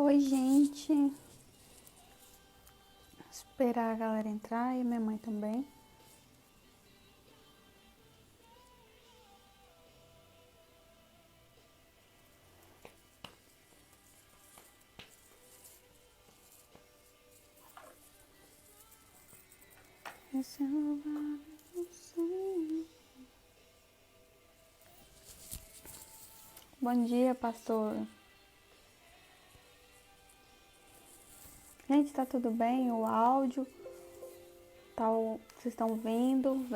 Oi, gente. Esperar a galera entrar e minha mãe também. Esse é o lugar do sonho. Bom dia, pastor. Gente, tá tudo bem? O áudio? Vocês estão vendo?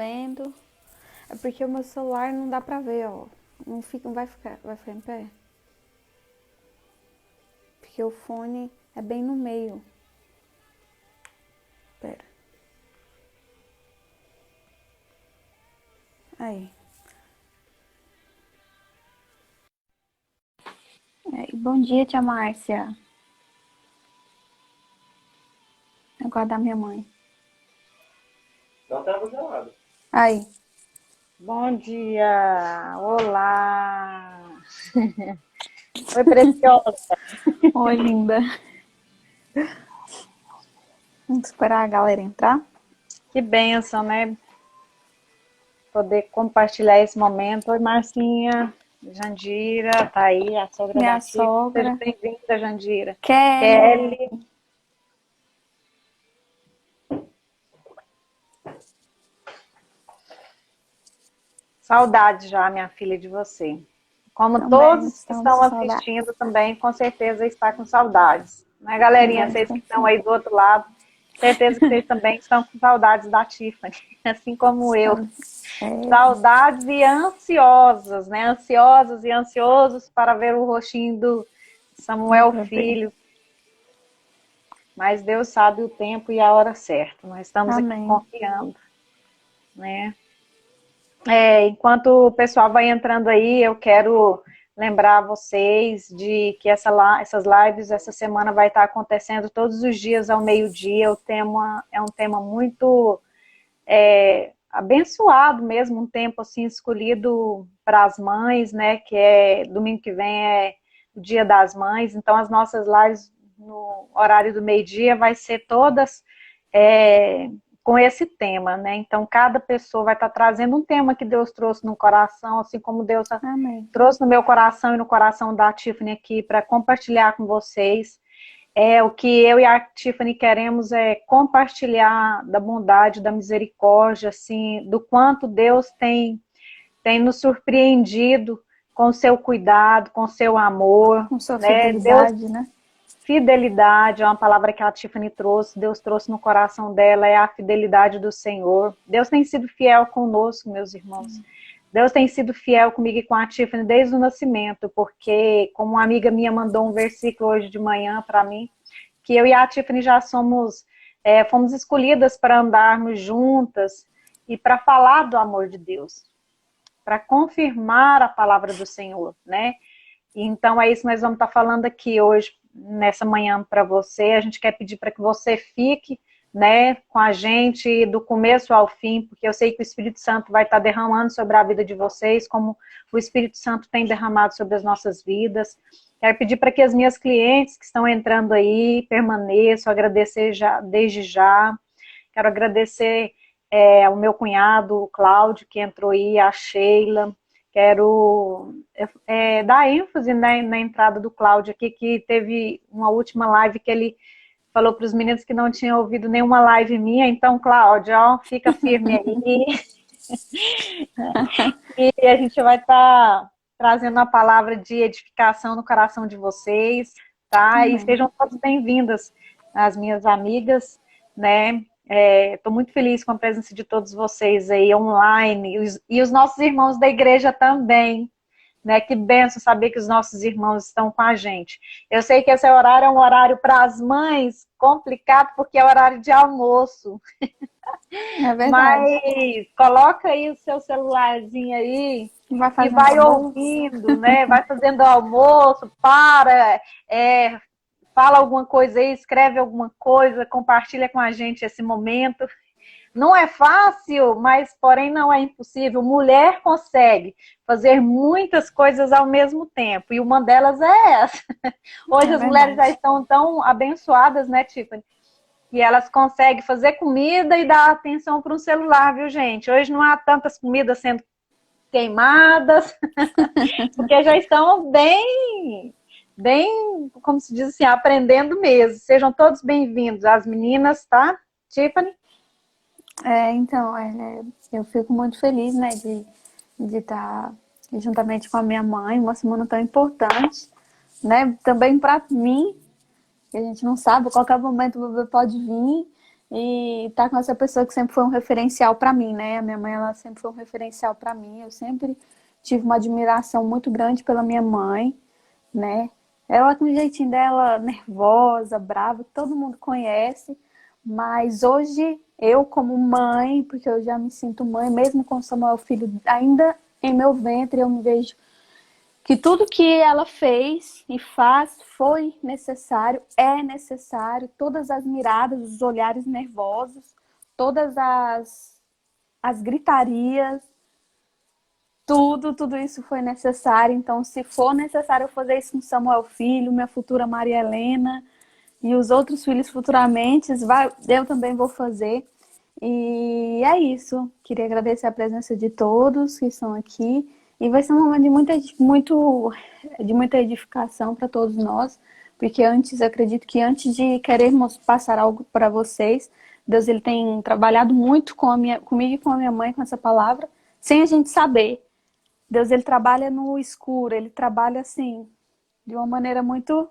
É porque o meu celular não dá pra ver, ó. Vai ficar em pé? Porque o fone é bem no meio. Pera. Aí. Bom dia, tia Márcia. Aguardar minha mãe. Não estava gelado. Aí. Bom dia, olá. Oi, preciosa. Oi, linda. Vamos esperar a galera entrar. Que bênção, né? Poder compartilhar esse momento. Oi, Marcinha, Jandira, tá aí, a sogra Minha da Tia. Seja sogra. bem-vinda, Jandira. Kelly. Kelly, saudade já, minha filha, de você. Como Também todos que estamos estão com saudade. assistindo também, com certeza está com saudades. Né, galerinha? Vamos Vocês que estão continuar. aí do outro lado, certeza que vocês também estão com saudades da Tiffany, assim como eu. Saudades e ansiosas, né? Ansiosas e ansiosos para ver o rostinho do Samuel Pra ver. Filho. Mas Deus sabe o tempo e a hora certa. Nós estamos aqui Amém. confiando, né? Enquanto o pessoal vai entrando aí, eu quero lembrar vocês de que essas lives essa semana vai estar acontecendo todos os dias ao meio-dia. O tema é um tema muito abençoado mesmo, um tempo assim escolhido para as mães, né? Que é domingo que vem é o Dia das Mães. Então as nossas lives no horário do meio-dia vai ser todas com esse tema, né? Então cada pessoa vai estar trazendo um tema que Deus trouxe no coração, assim como Deus Amém. trouxe no meu coração e no coração da Tiffany aqui para compartilhar com vocês. O que eu e a Tiffany queremos é compartilhar da bondade, da misericórdia, assim, do quanto Deus tem nos surpreendido com o seu cuidado, com o seu amor, Com sua né? Deus, fidelidade, né? fidelidade é uma palavra que a Tiffany trouxe, Deus trouxe no coração dela, é a fidelidade do Senhor. Deus tem sido fiel conosco, meus irmãos. Deus tem sido fiel comigo e com a Tiffany desde o nascimento, porque, como uma amiga minha mandou um versículo hoje de manhã para mim, que eu e a Tiffany já fomos escolhidas para andarmos juntas e para falar do amor de Deus, para confirmar a palavra do Senhor, né? Então é isso que nós vamos estar falando aqui hoje, nessa manhã para você. A gente quer pedir para que você fique, né, com a gente do começo ao fim, porque eu sei que o Espírito Santo vai estar derramando sobre a vida de vocês, como o Espírito Santo tem derramado sobre as nossas vidas. Quero pedir para que as minhas clientes que estão entrando aí permaneçam, agradecer desde já. Quero agradecer ao meu cunhado, o Cláudio, que entrou aí, a Sheila. Quero dar ênfase, né, na entrada do Cláudio aqui, que teve uma última live que ele falou para os meninos que não tinham ouvido nenhuma live minha. Então, Cláudio, ó, fica firme aí. E a gente vai estar trazendo uma palavra de edificação no coração de vocês, tá? E Amém. sejam todos bem-vindas, as minhas amigas, né? Estou muito feliz com a presença de todos vocês aí online e os nossos irmãos da igreja também, né? Que benção saber que os nossos irmãos estão com a gente. Eu sei que esse horário é um horário para as mães complicado porque é horário de almoço. É verdade. Mas coloca aí o seu celularzinho aí Vai e fazendo vai almoço. ouvindo, né? Vai fazendo almoço, fala alguma coisa aí, escreve alguma coisa, compartilha com a gente esse momento, Não é fácil, mas porém não é impossível. Mulher consegue fazer muitas coisas ao mesmo tempo, e uma delas é essa. Hoje É as mulheres já verdade. estão tão abençoadas, né, Tiffany? E elas conseguem fazer comida e dar atenção para um celular, viu, gente? Hoje não há tantas comidas sendo queimadas, porque já estão bem, como se diz assim, aprendendo mesmo. Sejam todos bem-vindos, as meninas, tá? Tiffany? Então, eu fico muito feliz, né, de estar juntamente com a minha mãe, uma semana tão importante, né, também para mim, que a gente não sabe, a qualquer momento o bebê pode vir e estar com essa pessoa que sempre foi um referencial para mim, né, a minha mãe, ela sempre foi um referencial para mim, eu sempre tive uma admiração muito grande pela minha mãe, né, ela com o jeitinho dela, nervosa, brava, todo mundo conhece, mas hoje eu como mãe, porque eu já me sinto mãe, mesmo com o Samuel filho ainda em meu ventre, eu me vejo que tudo que ela fez e faz foi necessário, é necessário, todas as miradas, os olhares nervosos, todas as gritarias, tudo isso foi necessário. Então, se for necessário eu fazer isso com Samuel filho, minha futura Maria Helena e os outros filhos futuramente, eu também vou fazer. E é isso. Queria agradecer a presença de todos que estão aqui. E vai ser um momento de muita edificação para todos nós, porque acredito que antes de querermos passar algo para vocês, Deus ele tem trabalhado muito comigo e com a minha mãe com essa palavra, sem a gente saber. Deus ele trabalha no escuro, ele trabalha assim, de uma maneira muito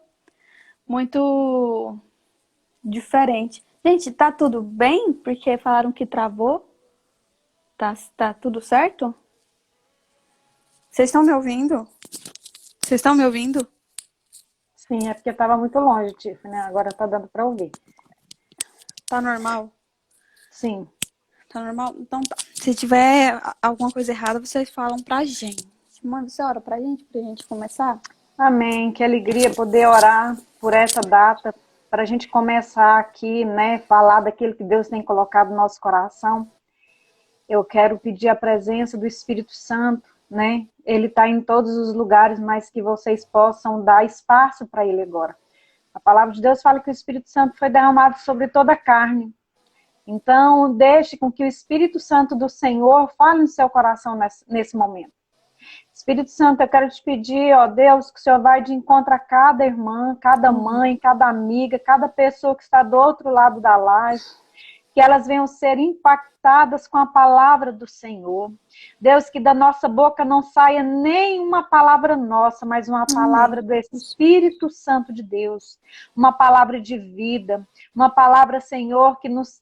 diferente. Gente, tá tudo bem? Porque falaram que travou. Tá tudo certo? Vocês estão me ouvindo? Vocês estão me ouvindo? Sim, é porque estava muito longe, Tiffany, né? Agora tá dando para ouvir. Tá normal? Sim. Tá normal? Então tá. Se tiver alguma coisa errada, vocês falam pra gente. Manda você ora pra gente começar? Amém. Que alegria poder orar por essa data, para a gente começar aqui, né, falar daquilo que Deus tem colocado no nosso coração. Eu quero pedir a presença do Espírito Santo, né? Ele está em todos os lugares, mas que vocês possam dar espaço para ele agora. A palavra de Deus fala que o Espírito Santo foi derramado sobre toda a carne. Então, deixe com que o Espírito Santo do Senhor fale no seu coração nesse momento. Espírito Santo, eu quero te pedir, ó Deus, que o Senhor vai de encontro a cada irmã, cada mãe, cada amiga, cada pessoa que está do outro lado da laje, que elas venham ser impactadas com a palavra do Senhor. Deus, que da nossa boca não saia nenhuma palavra nossa, mas uma palavra do Espírito Santo de Deus, uma palavra de vida, uma palavra, Senhor, que nos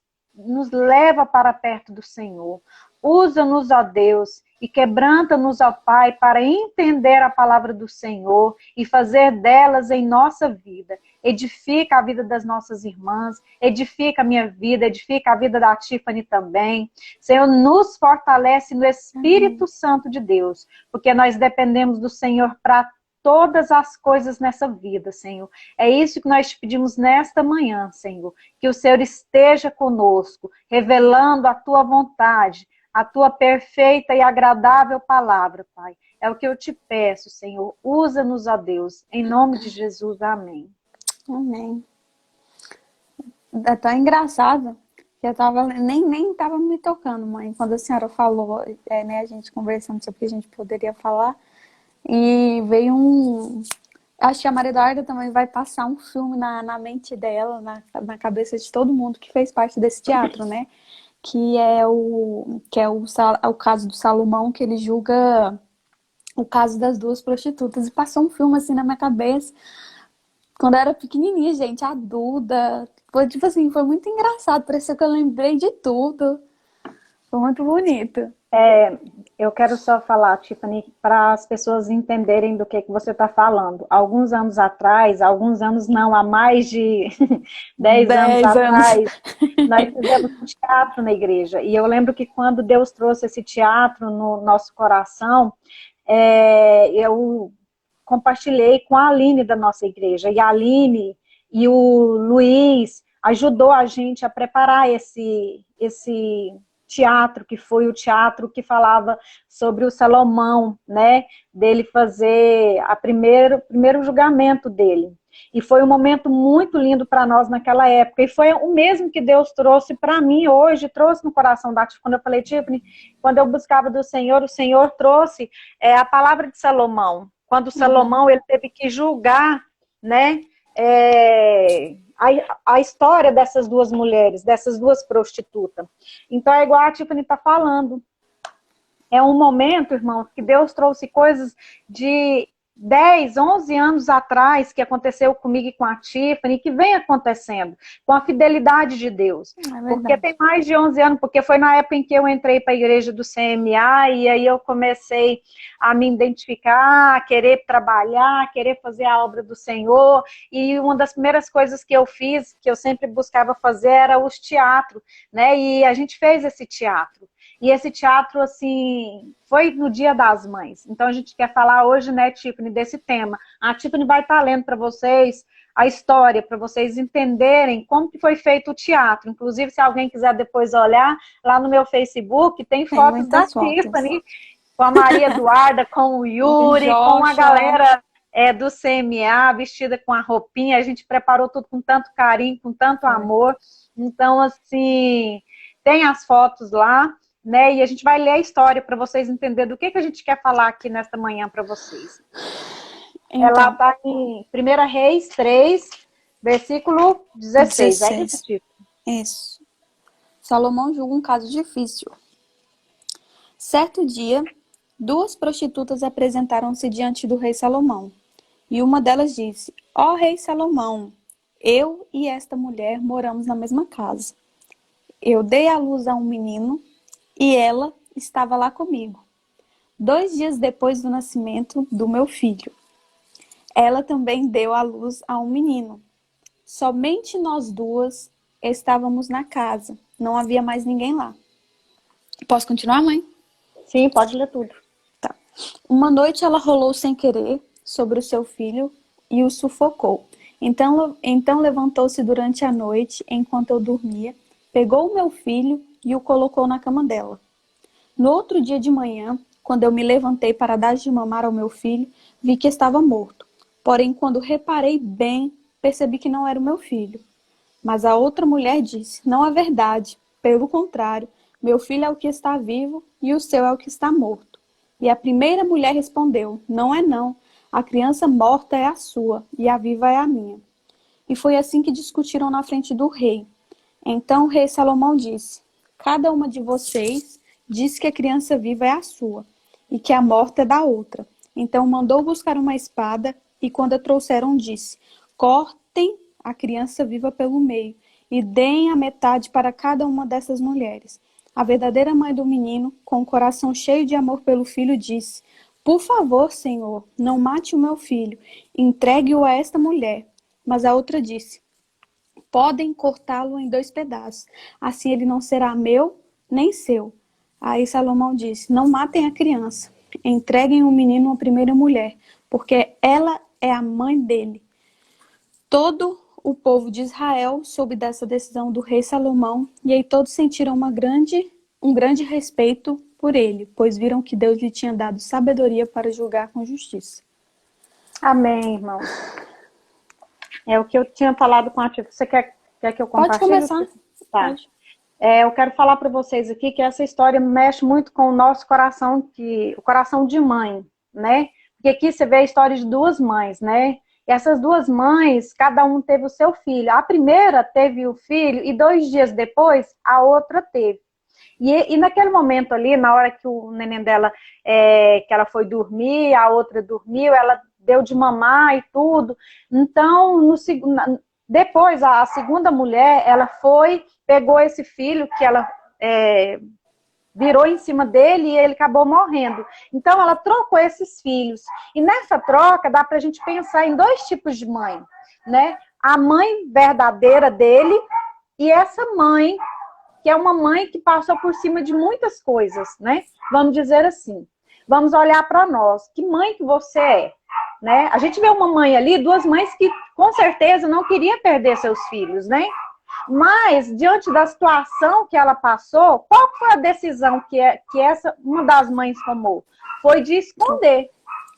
leva para perto do Senhor. Usa-nos, ó Deus, e quebranta-nos, ó Pai, para entender a palavra do Senhor e fazer delas em nossa vida. Edifica a vida das nossas irmãs, edifica a minha vida, edifica a vida da Tiffany também. Senhor, nos fortalece no Espírito Santo de Deus, porque nós dependemos do Senhor para todas as coisas nessa vida, Senhor. É isso que nós te pedimos nesta manhã, Senhor. Que o Senhor esteja conosco, revelando a tua vontade, a tua perfeita e agradável palavra, Pai. É o que eu te peço, Senhor. Usa-nos, ó Deus. Em nome de Jesus, amém. Amém. É tão engraçado que eu nem tava me tocando, mãe, quando a senhora falou, né, a gente conversando sobre o que a gente poderia falar, e veio acho que a Maria Eduarda também vai passar um filme na mente dela, na cabeça de todo mundo que fez parte desse teatro, né? Que é o caso do Salomão, que ele julga o caso das duas prostitutas. E passou um filme assim na minha cabeça. Quando eu era pequenininha, gente, a Duda. Foi tipo assim, foi muito engraçado. Pareceu que eu lembrei de tudo. Foi muito bonito. Eu quero só falar, Tiffany, para as pessoas entenderem do que você está falando. Alguns anos atrás, alguns anos não, há mais de 10 anos atrás, nós fizemos um teatro na igreja. E eu lembro que quando Deus trouxe esse teatro no nosso coração, eu compartilhei com a Aline da nossa igreja. E a Aline e o Luiz, ajudou a gente a preparar esse teatro, que foi o teatro que falava sobre o Salomão, né, dele fazer o primeiro julgamento dele. E foi um momento muito lindo para nós naquela época. E foi o mesmo que Deus trouxe para mim hoje, trouxe no coração da Tiffany. Quando eu falei, Tiffany, quando eu buscava do Senhor, o Senhor trouxe a palavra de Salomão. Quando Salomão ele teve que julgar, né, a história dessas duas mulheres, dessas duas prostitutas. Então é igual a Tiffany está falando. É um momento, irmãos, que Deus trouxe coisas de 10, 11 anos atrás, que aconteceu comigo e com a Tiffany, que vem acontecendo, com a fidelidade de Deus. Porque tem mais de 11 anos, porque foi na época em que eu entrei para a igreja do CMA, e aí eu comecei a me identificar, a querer trabalhar, a querer fazer a obra do Senhor, e uma das primeiras coisas que eu fiz, que eu sempre buscava fazer, era os teatros, né? E a gente fez esse teatro. E esse teatro, assim, foi no Dia das Mães. Então, a gente quer falar hoje, né, Tiffany, desse tema. A Tiffany vai estar lendo para vocês a história, para vocês entenderem como que foi feito o teatro. Inclusive, se alguém quiser depois olhar, lá no meu Facebook, tem fotos da Tiffany, com a Maria Eduarda, com o Yuri, com a galera do CMA, vestida com a roupinha. A gente preparou tudo com tanto carinho, com tanto amor. Então, assim, tem as fotos lá. Né? E a gente vai ler a história para vocês entenderem do que a gente quer falar aqui nesta manhã para vocês. Então, ela está em 1 Reis 3, versículo 16. É esse tipo. Isso. Salomão julga um caso difícil. Certo dia, 2 prostitutas apresentaram-se diante do rei Salomão. E uma delas disse: Ó rei Salomão, eu e esta mulher moramos na mesma casa. Eu dei à luz a um menino, e ela estava lá comigo. 2 dias depois do nascimento do meu filho, ela também deu à luz a um menino. Somente nós duas estávamos na casa. Não havia mais ninguém lá. Posso continuar, mãe? Sim, pode ler tudo. Tá. Uma noite ela rolou sem querer sobre o seu filho e o sufocou. Então levantou-se durante a noite, enquanto eu dormia, pegou o meu filho e o colocou na cama dela. No outro dia de manhã, quando eu me levantei para dar de mamar ao meu filho, vi que estava morto. Porém, quando reparei bem, percebi que não era o meu filho. Mas a outra mulher disse: não é verdade. Pelo contrário, meu filho é o que está vivo e o seu é o que está morto. E a primeira mulher respondeu: não é não. A criança morta é a sua e a viva é a minha. E foi assim que discutiram na frente do rei. Então o rei Salomão disse: cada uma de vocês diz que a criança viva é a sua e que a morta é da outra. Então mandou buscar uma espada e quando a trouxeram disse: cortem a criança viva pelo meio e deem a metade para cada uma dessas mulheres. A verdadeira mãe do menino, com o coração cheio de amor pelo filho, disse: por favor, Senhor, não mate o meu filho, entregue-o a esta mulher. Mas a outra disse: podem cortá-lo em 2 pedaços, assim ele não será meu nem seu. Aí Salomão disse: não matem a criança, entreguem o menino à primeira mulher, porque ela é a mãe dele. Todo o povo de Israel soube dessa decisão do rei Salomão, e aí todos sentiram um grande respeito por ele, pois viram que Deus lhe tinha dado sabedoria para julgar com justiça. Amém, irmão. É o que eu tinha falado com a tia. Você quer que eu compartilhe? Pode começar. Tá. Pode. Eu quero falar para vocês aqui que essa história mexe muito com o nosso coração, o coração de mãe, né? Porque aqui você vê a história de 2 mães, né? E essas 2 mães, cada um teve o seu filho. A primeira teve o filho e 2 dias depois a outra teve. E naquele momento ali, na hora que o neném dela, que ela foi dormir, a outra dormiu, ela deu de mamar e tudo. Então, depois, a segunda mulher, ela pegou esse filho que ela virou em cima dele e ele acabou morrendo. Então, ela trocou esses filhos. E nessa troca, dá pra gente pensar em 2 tipos de mãe, né? A mãe verdadeira dele e essa mãe, que é uma mãe que passou por cima de muitas coisas, né? Vamos dizer assim. Vamos olhar para nós. Que mãe que você é? Né? A gente vê uma mãe ali, 2 mães que com certeza não queria perder seus filhos, né? Mas, diante da situação que ela passou, qual foi a decisão que uma das mães tomou? Foi de esconder,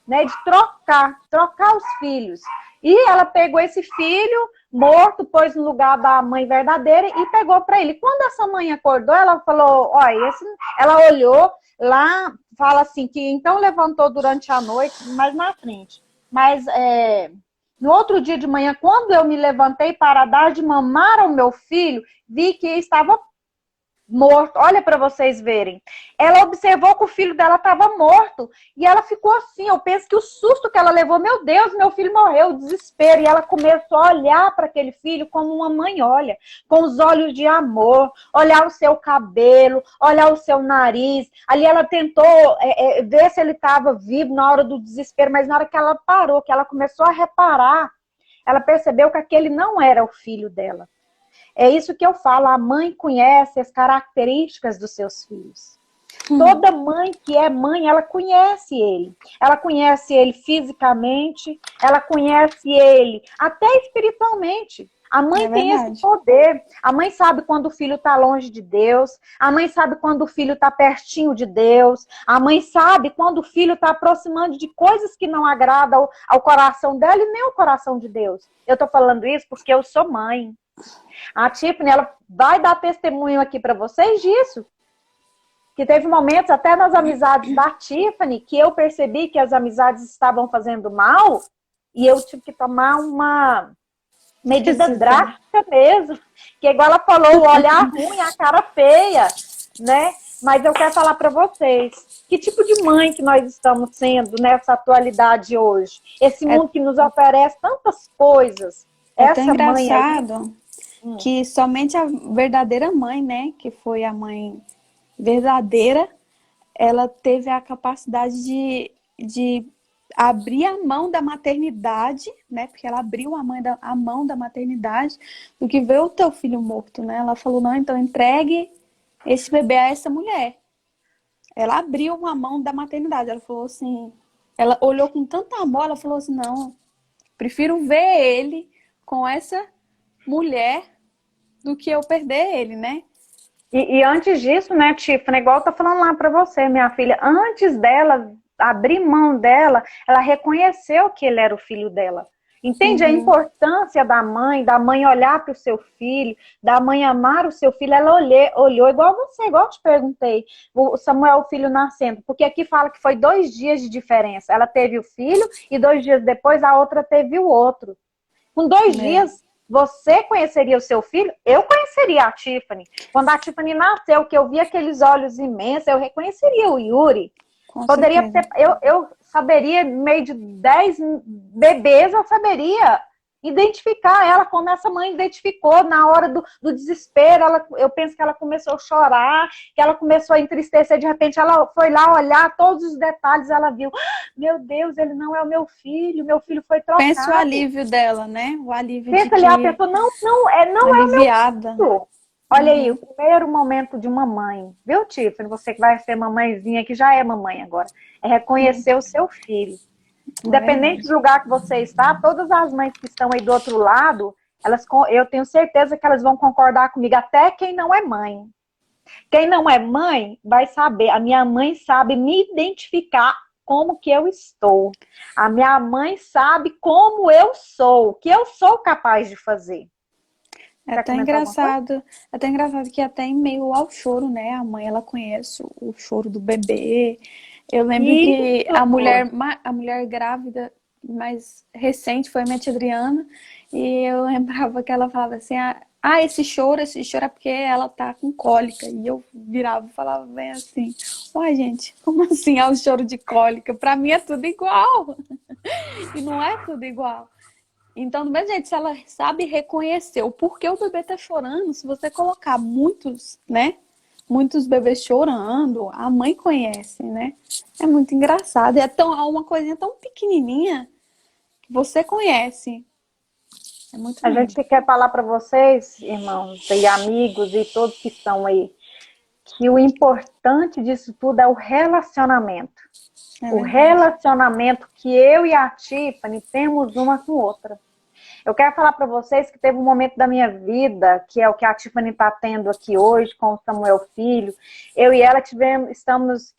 né? De trocar os filhos. E ela pegou esse filho morto, pôs no lugar da mãe verdadeira e pegou para ele. Quando essa mãe acordou, ela falou, olha, ela olhou lá, fala assim, que então levantou durante a noite, mais na frente. Mas no outro dia de manhã, quando eu me levantei para dar de mamar ao meu filho, vi que estava morto. Olha para vocês verem. Ela observou que o filho dela estava morto e ela ficou assim. Eu penso que o susto que ela levou, meu Deus, meu filho morreu, o desespero. E ela começou a olhar para aquele filho como uma mãe olha, com os olhos de amor, olhar o seu cabelo, olhar o seu nariz. Ali ela tentou ver se ele estava vivo na hora do desespero, mas na hora que ela parou, que ela começou a reparar, ela percebeu que aquele não era o filho dela. É isso que eu falo, a mãe conhece as características dos seus filhos. Toda mãe que é mãe, ela conhece ele. Ela conhece ele fisicamente, ela conhece ele até espiritualmente. A mãe tem esse poder. A mãe sabe quando o filho está longe de Deus. A mãe sabe quando o filho está pertinho de Deus. A mãe sabe quando o filho está aproximando de coisas que não agradam ao coração dela e nem ao coração de Deus. Eu estou falando isso porque eu sou mãe. A Tiffany, ela vai dar testemunho aqui para vocês disso. Que teve momentos, até nas amizades da Tiffany, que eu percebi que as amizades estavam fazendo mal e eu tive que tomar uma medida drástica mesmo. Que igual ela falou, o olhar ruim, a cara feia, né? Mas eu quero falar para vocês, que tipo de mãe que nós estamos sendo nessa atualidade hoje? Esse mundo que nos oferece tantas coisas. É tão engraçado que somente a verdadeira mãe, né, que foi a mãe verdadeira, ela teve a capacidade de abrir a mão da maternidade, né, porque ela abriu a mão da maternidade do que ver o teu filho morto, né? Ela falou, não, então entregue esse bebê a essa mulher. Ela abriu a mão da maternidade, ela falou assim, ela olhou com tanto amor, ela falou assim, não, prefiro ver ele com essa mulher do que eu perder ele, né? E antes disso, né, Tiffany, igual eu tô falando lá pra você, minha filha, antes dela abrir mão dela, ela reconheceu que ele era o filho dela. Entende a importância da mãe olhar para o seu filho, da mãe amar o seu filho. Ela olhou igual você, igual eu te perguntei, o Samuel, o filho nascendo, porque aqui fala que foi 2 dias de diferença. Ela teve o filho e 2 dias depois a outra teve o outro. Com 2 dias, você conheceria o seu filho? Eu conheceria a Tiffany. Quando a Tiffany nasceu, que eu vi aqueles olhos imensos, eu reconheceria o Yuri. Poderia ter, eu saberia, no meio de 10 bebês, eu saberia identificar ela como essa mãe identificou na hora do desespero. Eu penso que ela começou a chorar, que ela começou a entristecer, de repente ela foi lá olhar todos os detalhes, ela viu, meu Deus, ele não é o meu filho foi trocado. Pensa o alívio dela, né? O alívio pensa ali, a pessoa, não é aliviada. O meu filho. Olha aí, o primeiro momento de uma mãe, viu, Tiffany? Você que vai ser mamãezinha, que já é mamãe agora, é reconhecer o seu filho. Independente do lugar que você está, todas as mães que estão aí do outro lado, eu tenho certeza que elas vão concordar comigo, até quem não é mãe. Quem não é mãe vai saber, a minha mãe sabe me identificar como que eu estou. A minha mãe sabe como eu sou, o que eu sou capaz de fazer. É até engraçado que até em meio ao choro, né? A mãe, ela conhece o choro do bebê. Eu lembro que a mulher grávida mais recente foi a minha tia Adriana, e eu lembrava que ela falava assim, esse choro é porque ela tá com cólica. E eu virava e falava bem assim, uai, gente, como assim é o choro de cólica? Pra mim é tudo igual. E não é tudo igual. Então, do mesmo jeito, se ela sabe reconhecer o porquê o bebê tá chorando, se você colocar muitos bebês chorando, a mãe conhece, né? É muito engraçado. É uma coisinha tão pequenininha que você conhece. É muito lindo. A gente quer falar para vocês, irmãos e amigos e todos que estão aí, que o importante disso tudo é o relacionamento. O relacionamento que eu e a Tiffany temos uma com outra. Eu quero falar para vocês que teve um momento da minha vida, que é o que a Tiffany está tendo aqui hoje com o Samuel Filho. Eu e ela estamos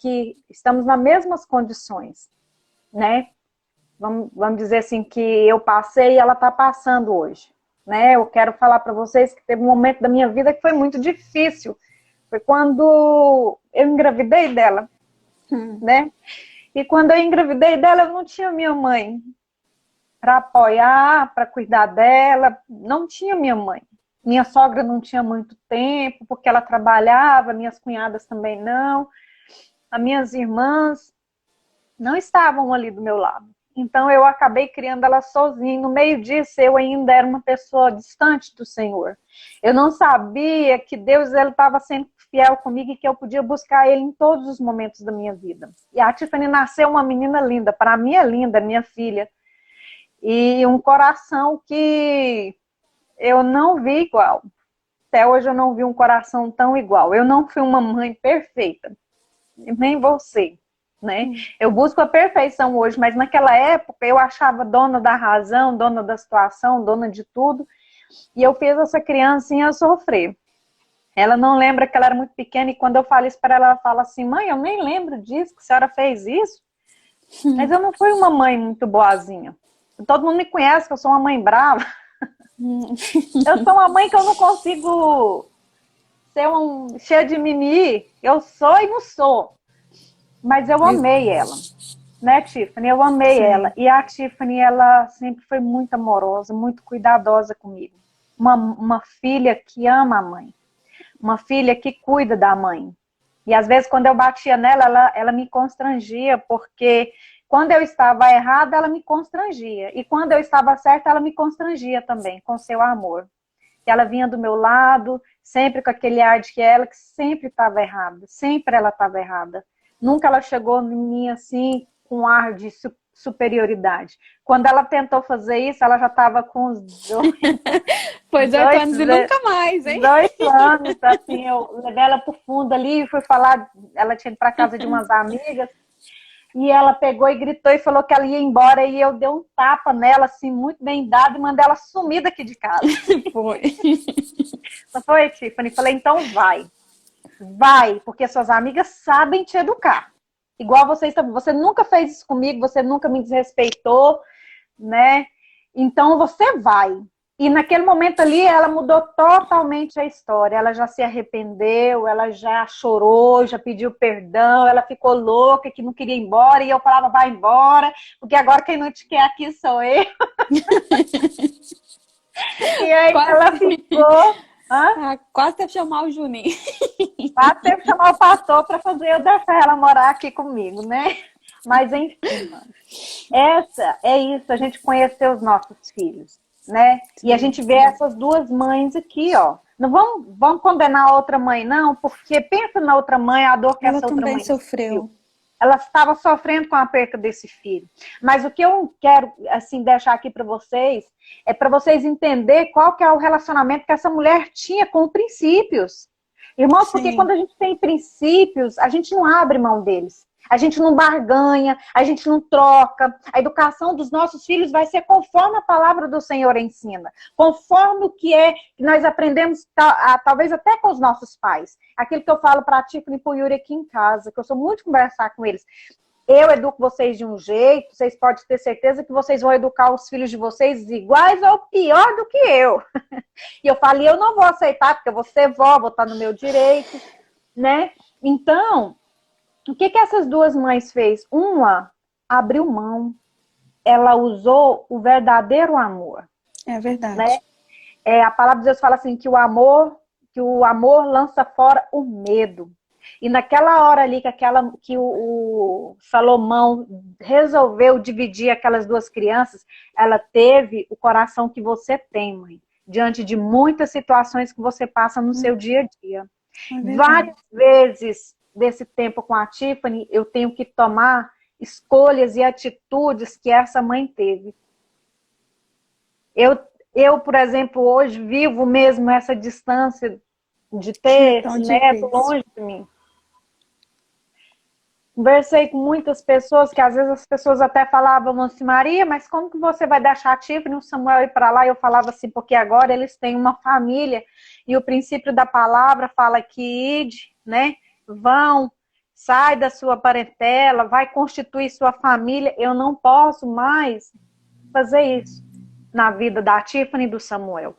nas mesmas condições, né? Vamos dizer assim, que eu passei e ela está passando hoje, né? Eu quero falar para vocês que teve um momento da minha vida que foi muito difícil. Foi quando eu engravidei dela, né? E quando eu engravidei dela, eu não tinha minha mãe para apoiar, para cuidar dela, não tinha minha mãe. Minha sogra não tinha muito tempo, porque ela trabalhava, minhas cunhadas também não. As minhas irmãs não estavam ali do meu lado. Então eu acabei criando ela sozinha. No meio disso, eu ainda era uma pessoa distante do Senhor. Eu não sabia que Deus estava sendo fiel comigo e que eu podia buscar Ele em todos os momentos da minha vida. E a Tiffany nasceu uma menina linda. Para mim é linda, minha filha. E um coração que eu não vi igual. Até hoje eu não vi um coração tão igual. Eu não fui uma mãe perfeita. Nem você, né? Eu busco a perfeição hoje, mas naquela época eu achava dona da razão, dona da situação, dona de tudo. E eu fiz essa criancinha sofrer. Ela não lembra que ela era muito pequena e quando eu falo isso para ela, ela fala assim, mãe, eu nem lembro disso, que a senhora fez isso. Mas eu não fui uma mãe muito boazinha. Todo mundo me conhece que eu sou uma mãe brava. Eu sou uma mãe que eu não consigo ser cheia de mimimi. Eu sou e não sou. Mas eu amei ela. Né, Tiffany? Eu amei ela. E a Tiffany, ela sempre foi muito amorosa, muito cuidadosa comigo. Uma filha que ama a mãe. Uma filha que cuida da mãe. E às vezes quando eu batia nela, ela me constrangia, porque quando eu estava errada, ela me constrangia. E quando eu estava certa, ela me constrangia também, com seu amor. E ela vinha do meu lado, sempre com aquele ar de que ela que sempre estava errada. Sempre ela estava errada. Nunca ela chegou em mim assim, com um ar de superioridade. Quando ela tentou fazer isso, ela já estava com os dois... Foi 18 anos e nunca mais, hein? 2 anos, assim, eu levei ela pro fundo ali e fui falar, ela tinha ido para casa de umas amigas, e ela pegou e gritou e falou que ela ia embora, e eu dei um tapa nela, assim, muito bem dado, e mandei ela sumir daqui de casa. Foi. Não foi, Tiffany? Falei, então vai, porque suas amigas sabem te educar. Igual você nunca fez isso comigo, você nunca me desrespeitou, né? Então você vai. E naquele momento ali, ela mudou totalmente a história. Ela já se arrependeu, ela já chorou, já pediu perdão, ela ficou louca, que não queria ir embora. E eu falava, vai embora, porque agora quem não te quer aqui sou eu. E aí Quase. ela ficou... Quase teve que chamar o Juninho. Quase teve que chamar o pastor para fazer eu deixar ela morar aqui comigo, né? Mas enfim, mano. Essa é isso, a gente conhecer os nossos filhos. Né? E a gente vê essas duas mães aqui, ó. Não vamos condenar a outra mãe, não, porque pensa na outra mãe, a dor que essa outra mãe sofreu. Ela estava sofrendo com a perda desse filho. Mas o que eu quero assim deixar aqui para vocês é para vocês entenderem qual que é o relacionamento que essa mulher tinha com princípios. Irmãos, porque quando a gente tem princípios, a gente não abre mão deles. A gente não barganha, a gente não troca. A educação dos nossos filhos vai ser conforme a palavra do Senhor ensina. Conforme o que é que nós aprendemos, talvez até com os nossos pais. Aquilo que eu falo para a Tiffany e para o Yuri aqui em casa, que eu sou muito de conversar com eles. Eu educo vocês de um jeito, vocês podem ter certeza que vocês vão educar os filhos de vocês iguais ou pior do que eu. E eu falo, eu não vou aceitar, porque eu vou ser vó, vou estar no meu direito, né? Então... O que essas duas mães fez? Uma abriu mão, ela usou o verdadeiro amor. É verdade. Né? A palavra de Deus fala assim, que o amor lança fora o medo. E naquela hora ali que o Salomão resolveu dividir aquelas duas crianças, ela teve o coração que você tem, mãe, diante de muitas situações que você passa no seu dia a dia. Várias vezes desse tempo com a Tiffany, eu tenho que tomar escolhas e atitudes que essa mãe teve. Eu, por exemplo, hoje vivo mesmo essa distância de ter esse neto longe de mim. conversei com muitas pessoas, que às vezes as pessoas até falavam assim, Maria, mas como que você vai deixar a Tiffany e o Samuel ir para lá? E eu falava assim, porque agora eles têm uma família, e o princípio da palavra fala que ide, né? Vão, sai da sua parentela, vai constituir sua família. Eu não posso mais fazer isso na vida da Tiffany e do Samuel.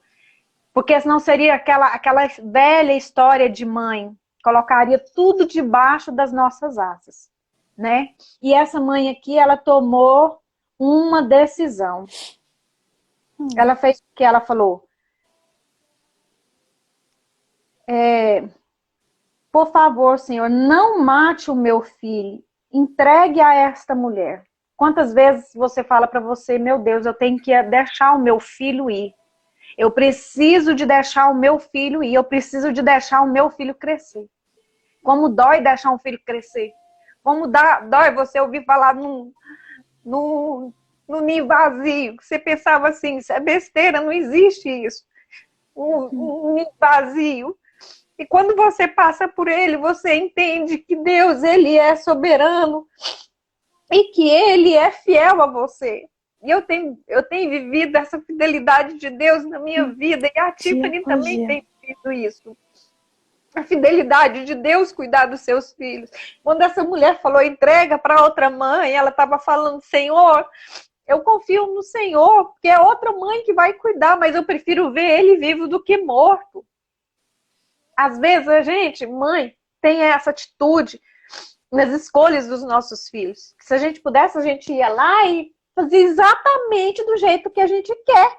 Porque senão seria aquela velha história de mãe, colocaria tudo debaixo das nossas asas, né? E essa mãe aqui, ela tomou uma decisão. Ela fez o que ela falou. Por favor, Senhor, não mate o meu filho. Entregue a esta mulher. Quantas vezes você fala para você, meu Deus, eu tenho que deixar o meu filho ir. Eu preciso de deixar o meu filho ir. Eu preciso de deixar o meu filho crescer. Como dói deixar um filho crescer. Como dói você ouvir falar num ninho vazio. Você pensava assim, isso é besteira, não existe isso. Um ninho vazio. E quando você passa por ele, você entende que Deus, ele é soberano e que ele é fiel a você. E eu tenho vivido essa fidelidade de Deus na minha vida, e a Tiffany também tem vivido isso. A fidelidade de Deus cuidar dos seus filhos. Quando essa mulher falou entrega para outra mãe, ela estava falando, Senhor, eu confio no Senhor, porque é outra mãe que vai cuidar, mas eu prefiro ver ele vivo do que morto. Às vezes a gente, mãe, tem essa atitude nas escolhas dos nossos filhos. Se a gente pudesse, a gente ia lá e fazia exatamente do jeito que a gente quer.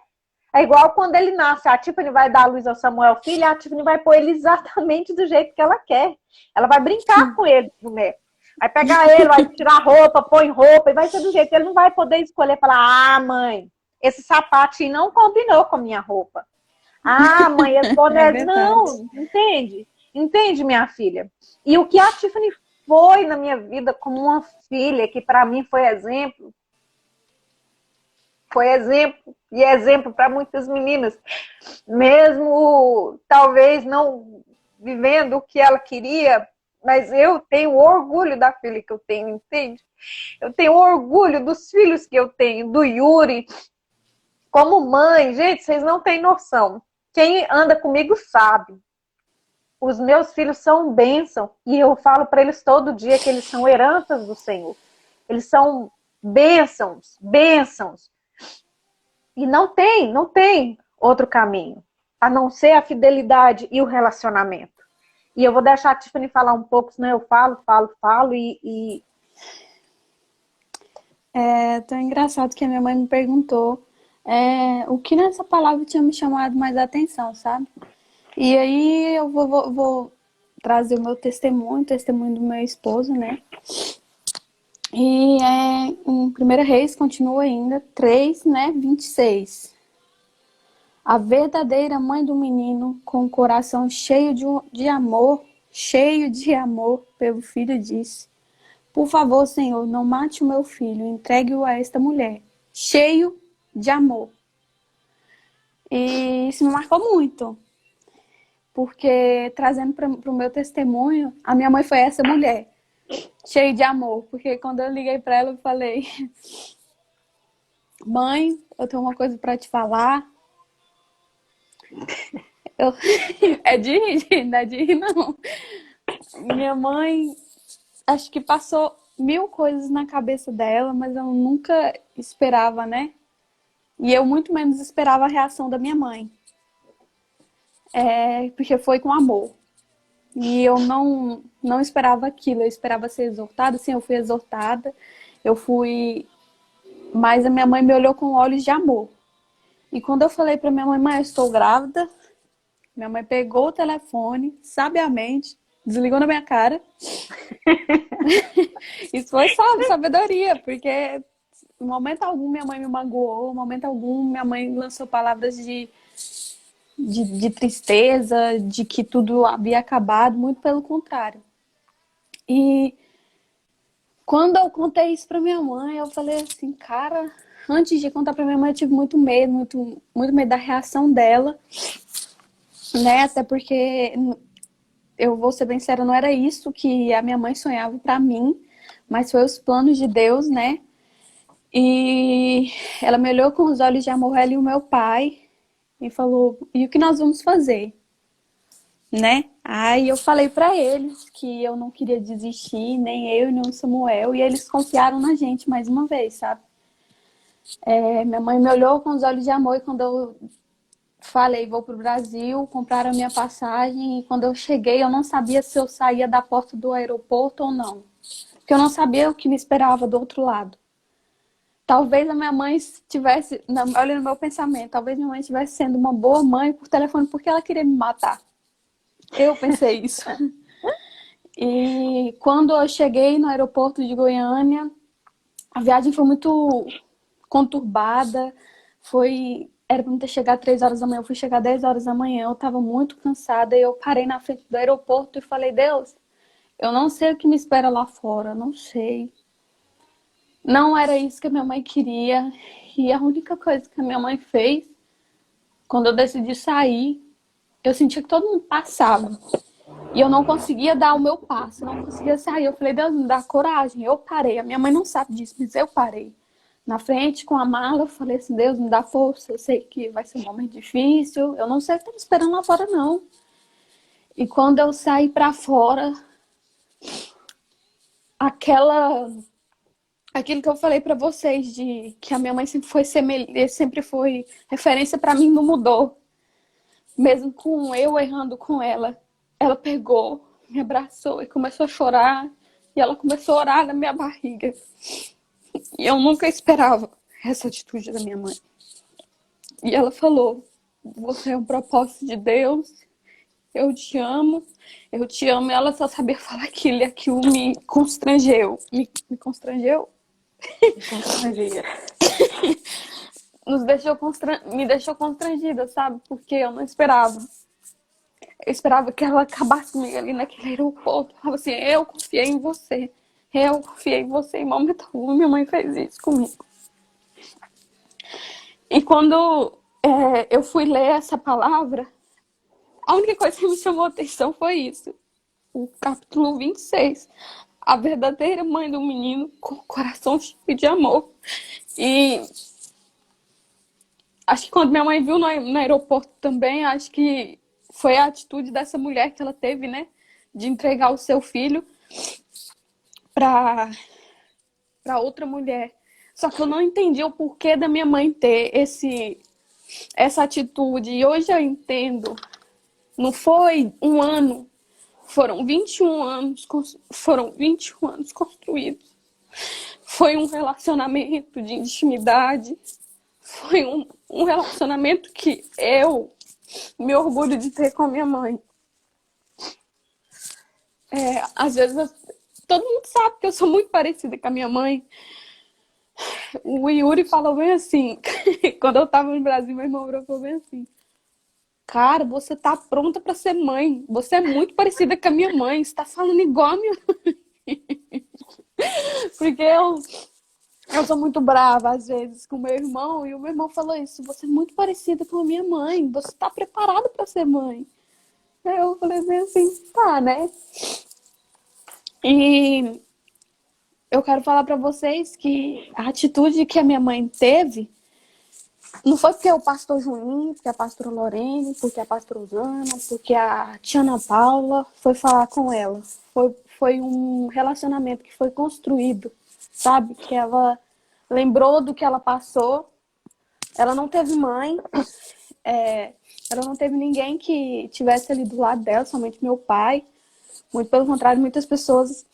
É igual quando ele nasce, a Tiffany vai dar a luz ao Samuel filho, e a Tiffany vai pôr ele exatamente do jeito que ela quer. Ela vai brincar com ele, boneco. Vai pegar ele, vai tirar roupa, põe roupa, e vai ser do jeito que ele não vai poder escolher, falar, mãe, esse sapatinho não combinou com a minha roupa. Mãe, esse boné não, entende? Entende, minha filha? E o que a Tiffany foi na minha vida como uma filha, que para mim foi exemplo e é exemplo para muitas meninas, mesmo talvez não vivendo o que ela queria, mas eu tenho orgulho da filha que eu tenho, entende? Eu tenho orgulho dos filhos que eu tenho, do Yuri. Como mãe, gente, vocês não têm noção. Quem anda comigo sabe. Os meus filhos são bênção, e eu falo para eles todo dia que eles são heranças do Senhor. Eles são bênçãos. E não tem outro caminho, a não ser a fidelidade e o relacionamento. E eu vou deixar a Tiffany falar um pouco, senão eu falo e... É tão engraçado que a minha mãe me perguntou o que nessa palavra tinha me chamado mais a atenção, sabe? E aí eu vou trazer o meu testemunho, o testemunho do meu esposo, né? E em 1 Reis, continua ainda, 3, né, 26. A verdadeira mãe do menino, com o coração cheio de amor pelo filho, disse, por favor, Senhor, não mate o meu filho, entregue-o a esta mulher, cheio de amor. E isso me marcou muito, porque trazendo para o meu testemunho, a minha mãe foi essa mulher, cheia de amor, porque quando eu liguei para ela, eu falei, mãe, eu tenho uma coisa para te falar. É de rir, não é de rir, não. Minha mãe, acho que passou 1000 coisas na cabeça dela, mas eu nunca esperava, né? E eu muito menos esperava a reação da minha mãe. Porque foi com amor. E eu não esperava aquilo, eu esperava ser exortada. Sim, eu fui exortada, mas a minha mãe me olhou com olhos de amor. E quando eu falei pra minha mãe, mãe, eu estou grávida, minha mãe pegou o telefone, sabiamente, desligou na minha cara. Isso foi sabedoria, porque em momento algum minha mãe me magoou, em momento algum minha mãe lançou palavras de tristeza, de que tudo havia acabado, muito pelo contrário. E quando eu contei isso pra minha mãe, eu falei assim, cara, antes de contar pra minha mãe, eu tive muito medo, muito medo da reação dela, né? Até porque, eu vou ser bem sincera, não era isso que a minha mãe sonhava pra mim, mas foi os planos de Deus, né? E ela me olhou com os olhos de amor, ela e o meu pai, e falou: e o que nós vamos fazer? Né? Aí eu falei pra eles que eu não queria desistir, nem eu, nem o Samuel, e eles confiaram na gente mais uma vez, sabe? Minha mãe me olhou com os olhos de amor, e quando eu falei, vou pro Brasil, compraram a minha passagem, e quando eu cheguei, eu não sabia se eu saía da porta do aeroporto ou não. Porque eu não sabia o que me esperava do outro lado. Talvez a minha mãe estivesse, olha no meu pensamento, talvez minha mãe estivesse sendo uma boa mãe por telefone porque ela queria me matar. Eu pensei isso. E quando eu cheguei no aeroporto de Goiânia, a viagem foi muito conturbada. Era para eu ter chegado 3 horas da manhã, eu fui chegar 10 horas da manhã, eu estava muito cansada e eu parei na frente do aeroporto e falei: Deus, eu não sei o que me espera lá fora, não sei. Não era isso que a minha mãe queria. E a única coisa que a minha mãe fez, quando eu decidi sair, eu sentia que todo mundo passava. E eu não conseguia dar o meu passo, não conseguia sair. Eu falei: Deus, me dá coragem. Eu parei. A minha mãe não sabe disso, mas eu parei. Na frente, com a mala, eu falei assim: Deus, me dá força. Eu sei que vai ser um momento difícil. Eu não sei o que tá me esperando lá fora, não. E quando eu saí pra fora, aquilo que eu falei pra vocês, de que a minha mãe sempre foi referência pra mim, não mudou. Mesmo com eu errando com ela, ela pegou, me abraçou e começou a chorar. E ela começou a orar na minha barriga. E eu nunca esperava essa atitude da minha mãe. E ela falou: você é um propósito de Deus, eu te amo, eu te amo. E ela só sabia falar aquilo e aquilo me constrangeu. Me constrangeu? Constrangida. Me deixou constrangida, sabe? Porque eu não esperava. Eu esperava que ela acabasse comigo ali naquele aeroporto. Eu falava assim: eu confiei em você. Eu confiei em você. Em momento algum, minha mãe fez isso comigo. E quando eu fui ler essa palavra, a única coisa que me chamou a atenção foi isso. O capítulo 26. A verdadeira mãe do menino com o coração cheio de amor. E acho que quando minha mãe viu no aeroporto também, acho que foi a atitude dessa mulher que ela teve, né? De entregar o seu filho para outra mulher. Só que eu não entendi o porquê da minha mãe ter essa atitude. E hoje eu entendo. Não foi um ano, foram 21 anos, foram 21 anos construídos. Foi um relacionamento de intimidade. Foi um relacionamento que eu me orgulho de ter com a minha mãe. Às vezes, todo mundo sabe que eu sou muito parecida com a minha mãe. O Yuri falou bem assim, quando eu tava no Brasil, meu irmão falou bem assim: cara, você tá pronta pra ser mãe. Você é muito parecida com a minha mãe. Você tá falando igual a minha mãe. Porque eu sou muito brava, às vezes, com o meu irmão. E o meu irmão falou isso: você é muito parecida com a minha mãe. Você tá preparada pra ser mãe. Aí eu falei assim: tá, né? E eu quero falar pra vocês que a atitude que a minha mãe teve não foi porque o pastor Juninho, porque a pastora Lorene, porque a pastora Usana, porque a tia Ana Paula foi falar com ela. Foi um relacionamento que foi construído, sabe? Que ela lembrou do que ela passou. Ela não teve mãe, ela não teve ninguém que tivesse ali do lado dela, somente meu pai. Muito pelo contrário, muitas pessoas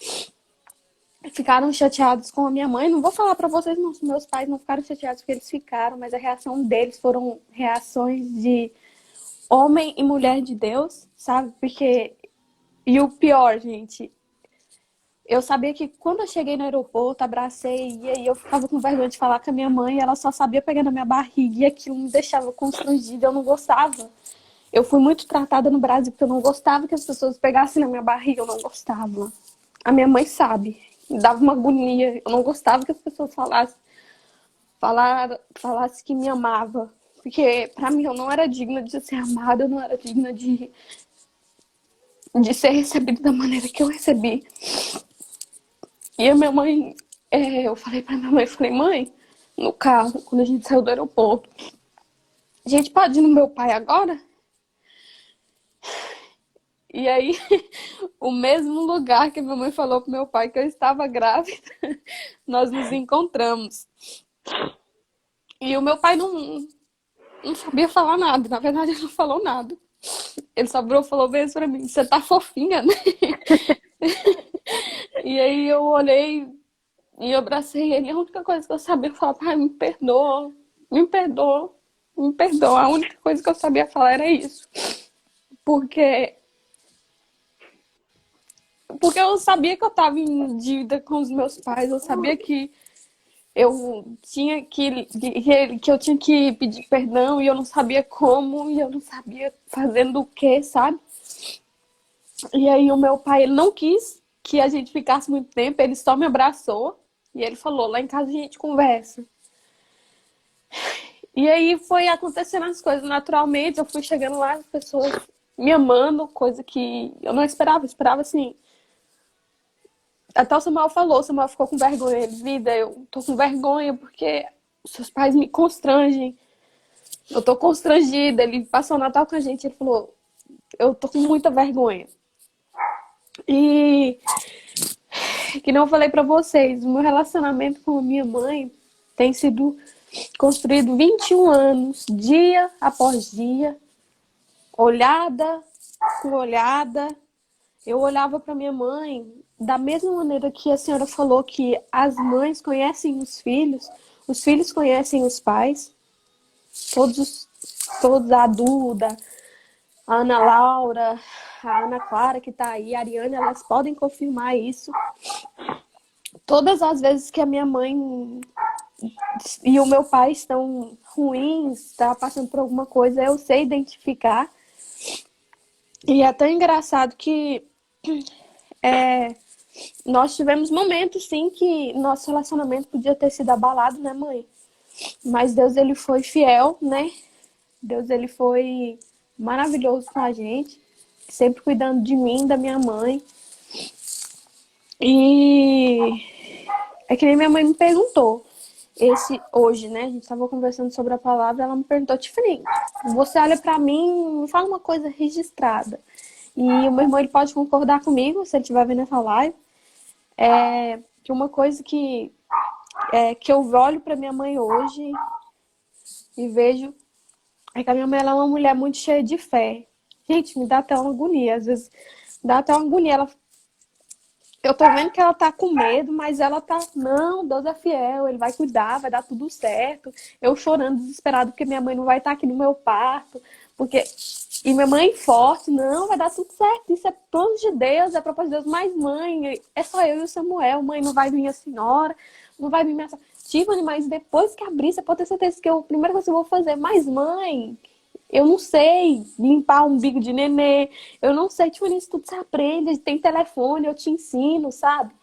ficaram chateados com a minha mãe. Não vou falar pra vocês, não, meus pais não ficaram chateados porque eles ficaram, mas a reação deles foram reações de homem e mulher de Deus, sabe? Porque, e o pior, gente, eu sabia que quando eu cheguei no aeroporto, abracei, e aí eu ficava com vergonha de falar com a minha mãe, ela só sabia pegar na minha barriga, e aquilo me deixava constrangida, eu não gostava. Eu fui muito tratada no Brasil porque eu não gostava que as pessoas pegassem na minha barriga, eu não gostava. A minha mãe sabe. Me dava uma agonia. Eu não gostava que as pessoas falassem que me amava. Porque pra mim eu não era digna de ser amada, eu não era digna de ser recebida da maneira que eu recebi. E a minha mãe, eu falei pra minha mãe, falei, mãe, no carro, quando a gente saiu do aeroporto, a gente pode ir no meu pai agora? E aí, o mesmo lugar que a minha mãe falou pro meu pai que eu estava grávida, nós nos encontramos. E o meu pai não sabia falar nada, na verdade ele não falou nada. Ele só virou e falou bem pra mim, você tá fofinha, né? E aí eu olhei e eu abracei ele. A única coisa que eu sabia falar, pai, me perdoa, me perdoa, me perdoa. A única coisa que eu sabia falar era isso. Porque eu sabia que eu estava em dívida com os meus pais, eu sabia que eu tinha que eu tinha que pedir perdão e eu não sabia como e eu não sabia fazendo o que, sabe? E aí o meu pai, ele não quis que a gente ficasse muito tempo, ele só me abraçou e ele falou, lá em casa a gente conversa. E aí foi acontecendo as coisas naturalmente, eu fui chegando lá, as pessoas me amando, coisa que eu não esperava, assim. Até o Samuel ficou com vergonha. Ele, vida, eu tô com vergonha porque seus pais me constrangem. Eu tô constrangida. Ele passou o Natal com a gente, ele falou, eu tô com muita vergonha. E que não falei pra vocês, o meu relacionamento com a minha mãe tem sido construído 21 anos, dia após dia, olhada com olhada. Eu olhava para minha mãe da mesma maneira que a senhora falou que as mães conhecem os filhos conhecem os pais. Todos a Duda, a Ana Laura, a Ana Clara que está aí, a Ariane, elas podem confirmar isso. Todas as vezes que a minha mãe e o meu pai estão ruins, está passando por alguma coisa, eu sei identificar. E é tão engraçado que nós tivemos momentos, sim, que nosso relacionamento podia ter sido abalado, né, mãe? Mas Deus, ele foi fiel, né? Deus, ele foi maravilhoso com a gente, sempre cuidando de mim, da minha mãe. E é que nem minha mãe me perguntou, hoje, né? A gente estava conversando sobre a palavra, ela me perguntou, Tiffany, você olha pra mim, me fala uma coisa registrada. E o meu irmão, ele pode concordar comigo, se ele estiver vendo essa live, que uma coisa que eu olho pra minha mãe hoje e vejo é que a minha mãe, ela é uma mulher muito cheia de fé. Gente, me dá até uma agonia, às vezes dá até uma agonia. Eu tô vendo que ela tá com medo, mas ela tá, não, Deus é fiel, ele vai cuidar, vai dar tudo certo. Eu chorando, desesperado, porque minha mãe não vai estar aqui no meu parto, e minha mãe forte, não, vai dar tudo certo, isso é plano de Deus, é propósito de Deus, mas mãe, é só eu e o Samuel, mãe, não vai vir a senhora, não vai vir minha... Tiffany, mas depois que abrir, você pode ter certeza que a primeira coisa que eu vou fazer, mas mãe, eu não sei limpar um umbigo de nenê, eu não sei, Tiffany, isso tudo você aprende, tem telefone, eu te ensino, sabe?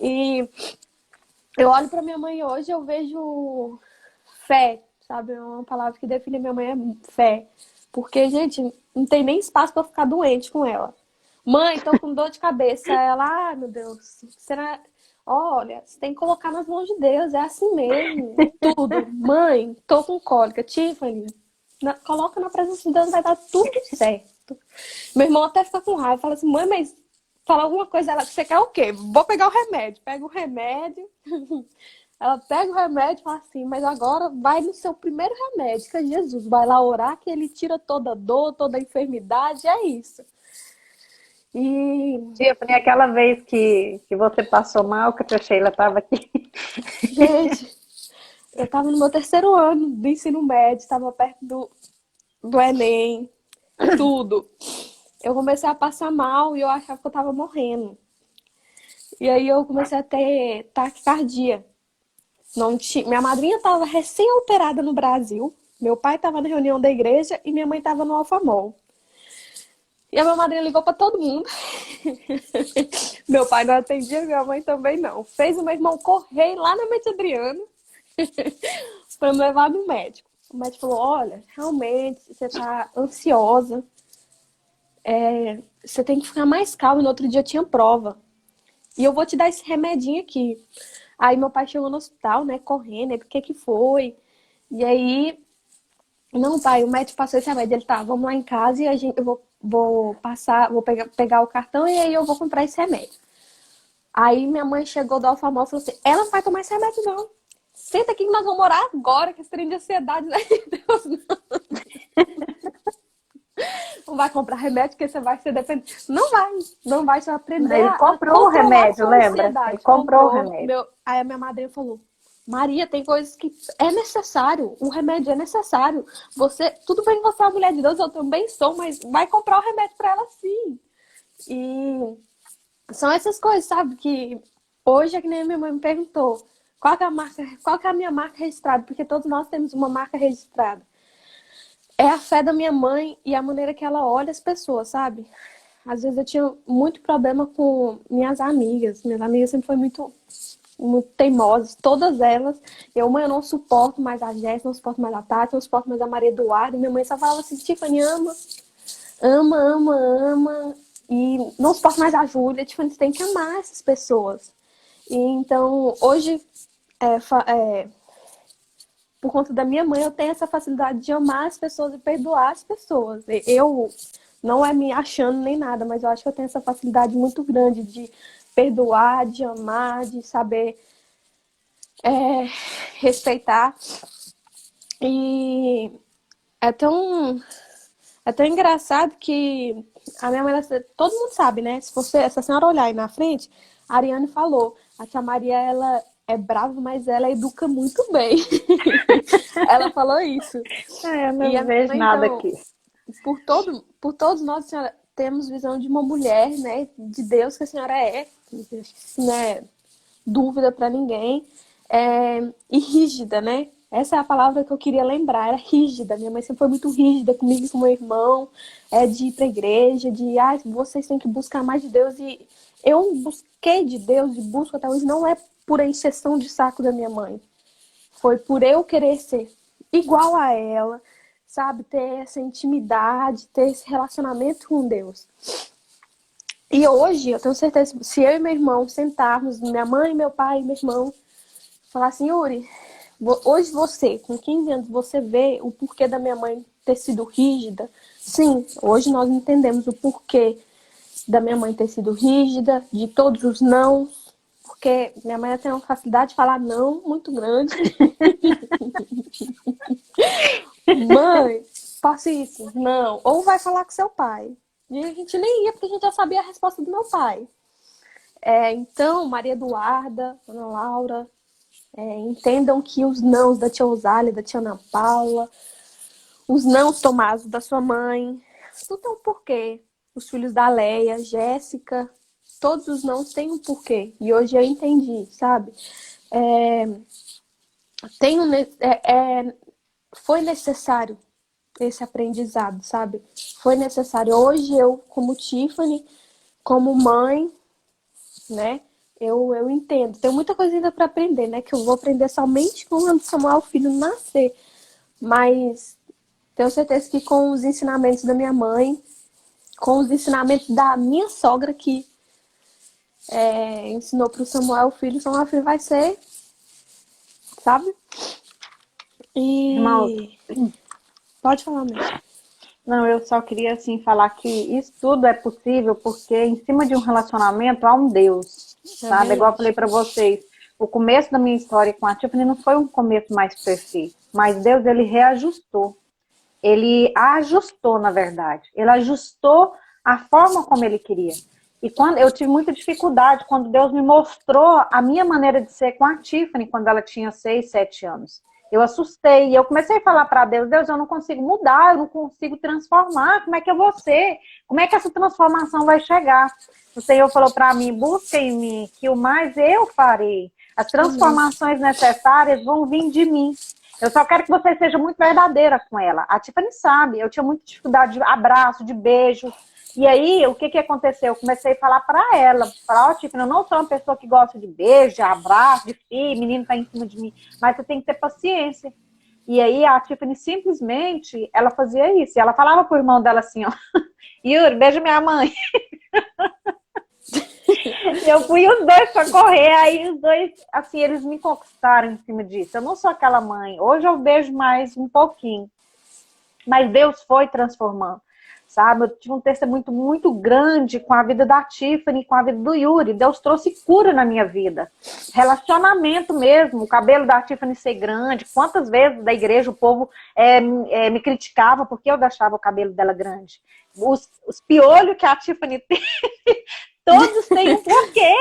E eu olho pra minha mãe hoje, eu vejo fé, sabe? É uma palavra que define minha mãe, é fé. Porque, gente, não tem nem espaço pra ficar doente com ela. Mãe, tô com dor de cabeça. Ela, meu Deus, será... Olha, você tem que colocar nas mãos de Deus, é assim mesmo, tudo. Mãe, tô com cólica. Tiffany, coloca na presença de Deus, vai dar tudo certo. Meu irmão até fica com raiva, fala assim, mãe, mas fala alguma coisa, ela, você quer o quê? Vou pegar o remédio. Pega o remédio, ela pega o remédio e fala assim, mas agora vai no seu primeiro remédio, que é Jesus. Vai lá orar, que ele tira toda dor, toda enfermidade, é isso. E... Tiffany, aquela vez que você passou mal, que a tia Sheila estava aqui. Gente, eu estava no meu 3º ano do ensino médio, estava perto do Enem, tudo. Eu comecei a passar mal e eu achava que eu estava morrendo. E aí eu comecei a ter taquicardia. Minha madrinha estava recém-operada no Brasil, meu pai estava na reunião da igreja e minha mãe estava no Alfamol. E a minha madrinha ligou pra todo mundo. Meu pai não atendia, minha mãe também não. Fez o meu irmão correr lá na Mente Adriana pra me levar no médico. O médico falou, olha, realmente, você tá ansiosa. Você tem que ficar mais calma. E no outro dia tinha prova. e eu vou te dar esse remedinho aqui. Aí meu pai chegou no hospital, né, correndo, aí, por que que foi? E aí, não, pai, o médico passou esse remédio. Ele, tá, vamos lá em casa e vou passar, vou pegar o cartão e aí eu vou comprar esse remédio. Aí minha mãe chegou do Alfamol e falou assim, ela não vai tomar esse remédio, não. Senta aqui que nós vamos morar agora, que esse trem de ansiedade, né? Deus, não vai comprar remédio, porque você vai ser dependente. Não vai, você vai aprender Ele a comprou o controlar a remédio, sua lembra? ansiedade. Ele comprou o remédio. Aí a minha madrinha falou, Maria, tem coisas que é necessário, o remédio é necessário. Tudo bem que você é uma mulher de Deus, eu também sou, mas vai comprar o remédio para ela sim. E são essas coisas, sabe? Que hoje é que nem a minha mãe me perguntou, qual que é a minha marca registrada? Porque todos nós temos uma marca registrada. É a fé da minha mãe e a maneira que ela olha as pessoas, sabe? Às vezes eu tinha muito problema com minhas amigas. Minhas amigas sempre foram muito teimosas, todas elas. Mãe, eu não suporto mais a Jéssica, não suporto mais a Tati, não suporto mais a Maria Eduarda. E minha mãe só falava assim, Tiffany, ama, ama, ama, ama. E não suporto mais a Júlia. Tiffany, você tem que amar essas pessoas. E então, hoje, por conta da minha mãe, eu tenho essa facilidade de amar as pessoas e perdoar as pessoas. Eu não é me achando nem nada, mas eu acho que eu tenho essa facilidade muito grande de perdoar, de amar, de saber respeitar. E é tão engraçado que a minha mãe, todo mundo sabe, né? Se a senhora olhar aí na frente, a Ariane falou, a tia Maria, ela é brava, mas ela educa muito bem. Ela falou isso. Eu não E vejo nada aqui. Por todos nós, a senhora, temos visão de uma mulher, né? De Deus que a senhora é. Não é dúvida para ninguém. E rígida, né? Essa é a palavra que eu queria lembrar, era rígida. Minha mãe sempre foi muito rígida comigo e com meu irmão, de ir pra igreja, vocês têm que buscar mais de Deus. E eu busquei de Deus e busco até hoje, não é por encheção de saco da minha mãe. Foi por eu querer ser igual a ela, sabe? Ter essa intimidade, ter esse relacionamento com Deus. E hoje, eu tenho certeza, se eu e meu irmão sentarmos, minha mãe, meu pai e meu irmão, falar assim, Yuri, hoje você, com 15 anos, você vê o porquê da minha mãe ter sido rígida? Sim, hoje nós entendemos o porquê da minha mãe ter sido rígida, de todos os nãos, porque minha mãe tem uma facilidade de falar não muito grande. Mãe, faça isso. Não. Ou vai falar com seu pai. E a gente nem ia, porque a gente já sabia a resposta do meu pai. Então, Maria Eduarda, Ana Laura, entendam que os nãos da tia Osália, da tia Ana Paula, os nãos, Tomaso, da sua mãe, tudo tem um porquê. Os filhos da Leia, Jéssica, todos os nãos têm um porquê. E hoje eu entendi, sabe? Foi necessário esse aprendizado, sabe? Foi necessário. Hoje eu, como Tiffany, como mãe, né? Eu entendo. Tem muita coisa ainda para aprender, né? Que eu vou aprender somente quando Samuel Filho nascer. Mas tenho certeza que com os ensinamentos da minha mãe, com os ensinamentos da minha sogra, que ensinou para o Samuel Filho vai ser, sabe? E... Irmão, pode falar mesmo. não, eu só queria assim falar que isso tudo é possível porque em cima de um relacionamento há um Deus, sabe? Igual eu falei para vocês, o começo da minha história com a Tiffany não foi um começo mais perfeito, mas Deus, ele reajustou. Ele ajustou, na verdade. Ele ajustou a forma como ele queria. E quando eu tive muita dificuldade quando Deus me mostrou a minha maneira de ser com a Tiffany quando ela tinha 6, 7 anos. Eu assustei e eu comecei a falar para Deus, Deus, eu não consigo mudar, eu não consigo transformar, como é que eu vou ser? Como é que essa transformação vai chegar? O Senhor falou para mim, busca em mim, que o mais eu farei. As transformações necessárias vão vir de mim. Eu só quero que você seja muito verdadeira com ela. A Tiffany sabe, eu tinha muita dificuldade de abraço, de beijo. E aí, o que aconteceu? Eu comecei a falar para ela, Tiffany, eu não sou uma pessoa que gosta de beijo, de abraço, de filho, menino tá em cima de mim, mas você tem que ter paciência. E aí, a Tiffany simplesmente, ela fazia isso. E ela falava pro irmão dela assim, ó, Yuri, beija minha mãe. Eu fui os dois para correr, aí os dois, assim, eles me conquistaram em cima disso. Eu não sou aquela mãe. Hoje eu vejo mais um pouquinho. Mas Deus foi transformando, sabe? Eu tive um testemunho muito grande com a vida da Tiffany, com a vida do Yuri. Deus trouxe cura na minha vida. Relacionamento mesmo, o cabelo da Tiffany ser grande. Quantas vezes da igreja o povo me criticava porque eu deixava o cabelo dela grande. Os piolhos que a Tiffany tem, todos têm um porquê.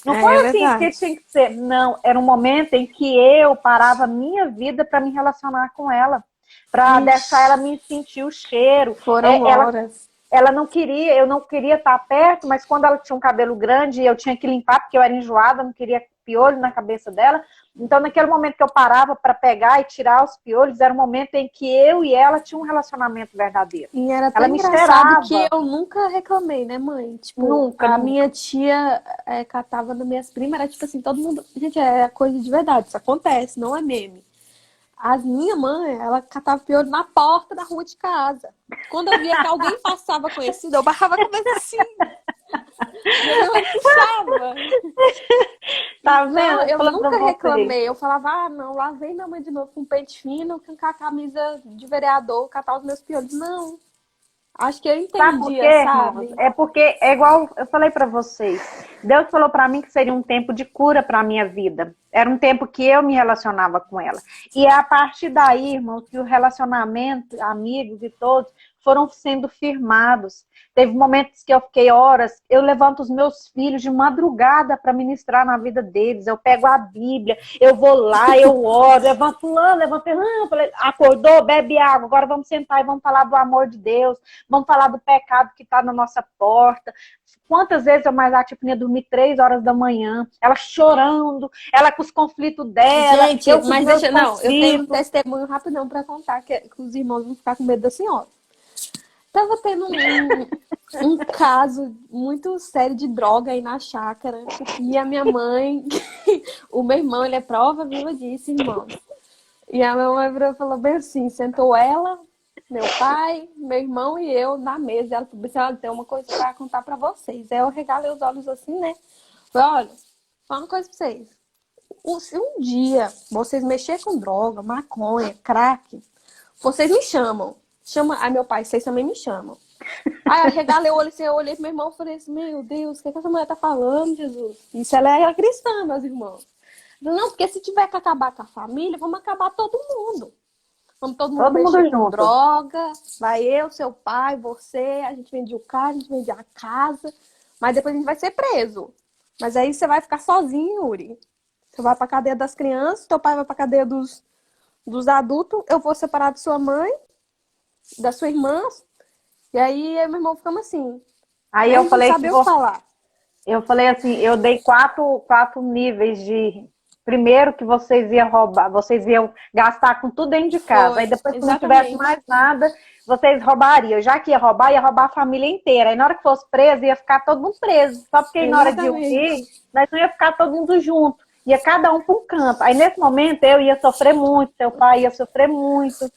Não foi assim verdade. que tinha que ser. Não, era um momento em que eu parava a minha vida para me relacionar com ela. Para deixar ela me sentir o cheiro. Foram horas. Ela não queria, eu não queria estar perto, mas quando ela tinha um cabelo grande, eu tinha que limpar, porque eu era enjoada, não queria piolho na cabeça dela. Então, naquele momento que eu parava para pegar e tirar os piolhos, era um momento em que eu e ela tinha um relacionamento verdadeiro. E era tão Ela me engraçado cheirava. que eu nunca reclamei, né, mãe? Tipo, Nunca. minha tia catava nas minhas primas, era tipo assim, todo mundo... Gente, é coisa de verdade, isso acontece, não é meme. A minha mãe, ela catava piolho na porta da rua de casa. Quando eu via que alguém passava conhecido, eu barrava a cabeça assim. Minha mãe puxava. Tá Então, vendo? eu Falando pra nunca você. reclamei. Eu falava, não, lavei minha mãe de novo com pente fino, com a camisa de vereador, catar os meus piolhos. Não. Acho que eu Sabe por quê, entendia, irmãos? sabe? É porque é igual eu falei para vocês. Deus falou para mim que seria um tempo de cura para a minha vida. Era um tempo que eu me relacionava com ela. E é a partir daí, irmãos, que o relacionamento, amigos e todos, foram sendo firmados. Teve momentos que eu fiquei horas, eu levanto os meus filhos de madrugada para ministrar na vida deles. Eu pego a Bíblia, eu vou lá, eu oro, levanto lá, acordou, bebe água, agora vamos sentar e vamos falar do amor de Deus, vamos falar do pecado que está na nossa porta. Quantas vezes eu mais a Tiffany ia dormir 3 horas da manhã, ela chorando, ela com os conflitos dela, Gente, eu com os mas meus deixa, não, eu tenho um conflitos. testemunho rapidão pra contar, que os irmãos vão ficar com medo da senhora. Tava tendo um caso muito sério de droga aí na chácara. E a minha mãe, o meu irmão, ele é prova viva disso, irmão. E a minha mãe virou e falou bem assim, sentou ela, meu pai, meu irmão e eu na mesa. Ela falou assim, olha, tem uma coisa pra contar pra vocês. Aí eu regalei os olhos assim, né? Falei, olha, fala uma coisa pra vocês. Se um dia vocês mexerem com droga, maconha, crack, vocês me chamam. Aí meu pai, vocês também me chamam. Aí eu regalei o olho assim, eu olhei pro meu irmão e falei assim, meu Deus, o que essa mulher tá falando, Jesus? Isso ela é cristã, meus irmãos. Não, porque se tiver que acabar com a família, vamos acabar todo mundo. Vamos todo mundo mexer com junto. droga. Vai eu, seu pai, você, a gente vende o carro, a gente vende a casa. Mas depois a gente vai ser preso. Mas aí você vai ficar sozinho, Yuri. Você vai pra cadeia das crianças, teu pai vai pra cadeia dos adultos, eu vou separar de sua mãe, da sua irmã. E aí meu irmão ficamos assim. Aí eu falei que falar. Eu falei assim, eu dei quatro níveis de... Primeiro que vocês iam roubar, vocês iam gastar com tudo dentro de casa. Foi, aí depois, que não exatamente. tivesse mais nada, vocês roubariam. Já que ia roubar a família inteira. Aí na hora que fosse preso, ia ficar todo mundo preso. Só porque na hora de ir, nós não ia ficar todo mundo junto. Ia cada um para um canto. Aí nesse momento eu ia sofrer muito, seu pai ia sofrer muito.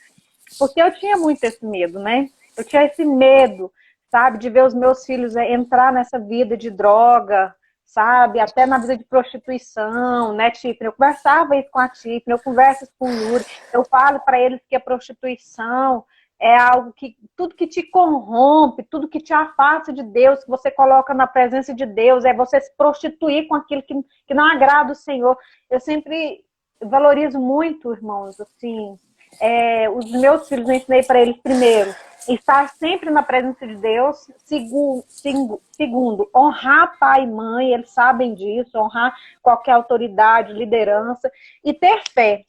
Porque eu tinha muito esse medo, né? Eu tinha esse medo, sabe, de ver os meus filhos entrar nessa vida de droga, sabe, até na vida de prostituição, né, Tiffany? Eu conversava isso com a Tiffany, eu converso isso com o Yuri, eu falo para eles que a prostituição é algo que, tudo que te corrompe, tudo que te afasta de Deus, que você coloca na presença de Deus, é você se prostituir com aquilo que não agrada o Senhor. Eu sempre valorizo muito, irmãos, assim, os meus filhos, eu ensinei para eles primeiro, estar sempre na presença de Deus. Segundo, honrar pai e mãe, eles sabem disso, honrar qualquer autoridade, liderança, e ter fé.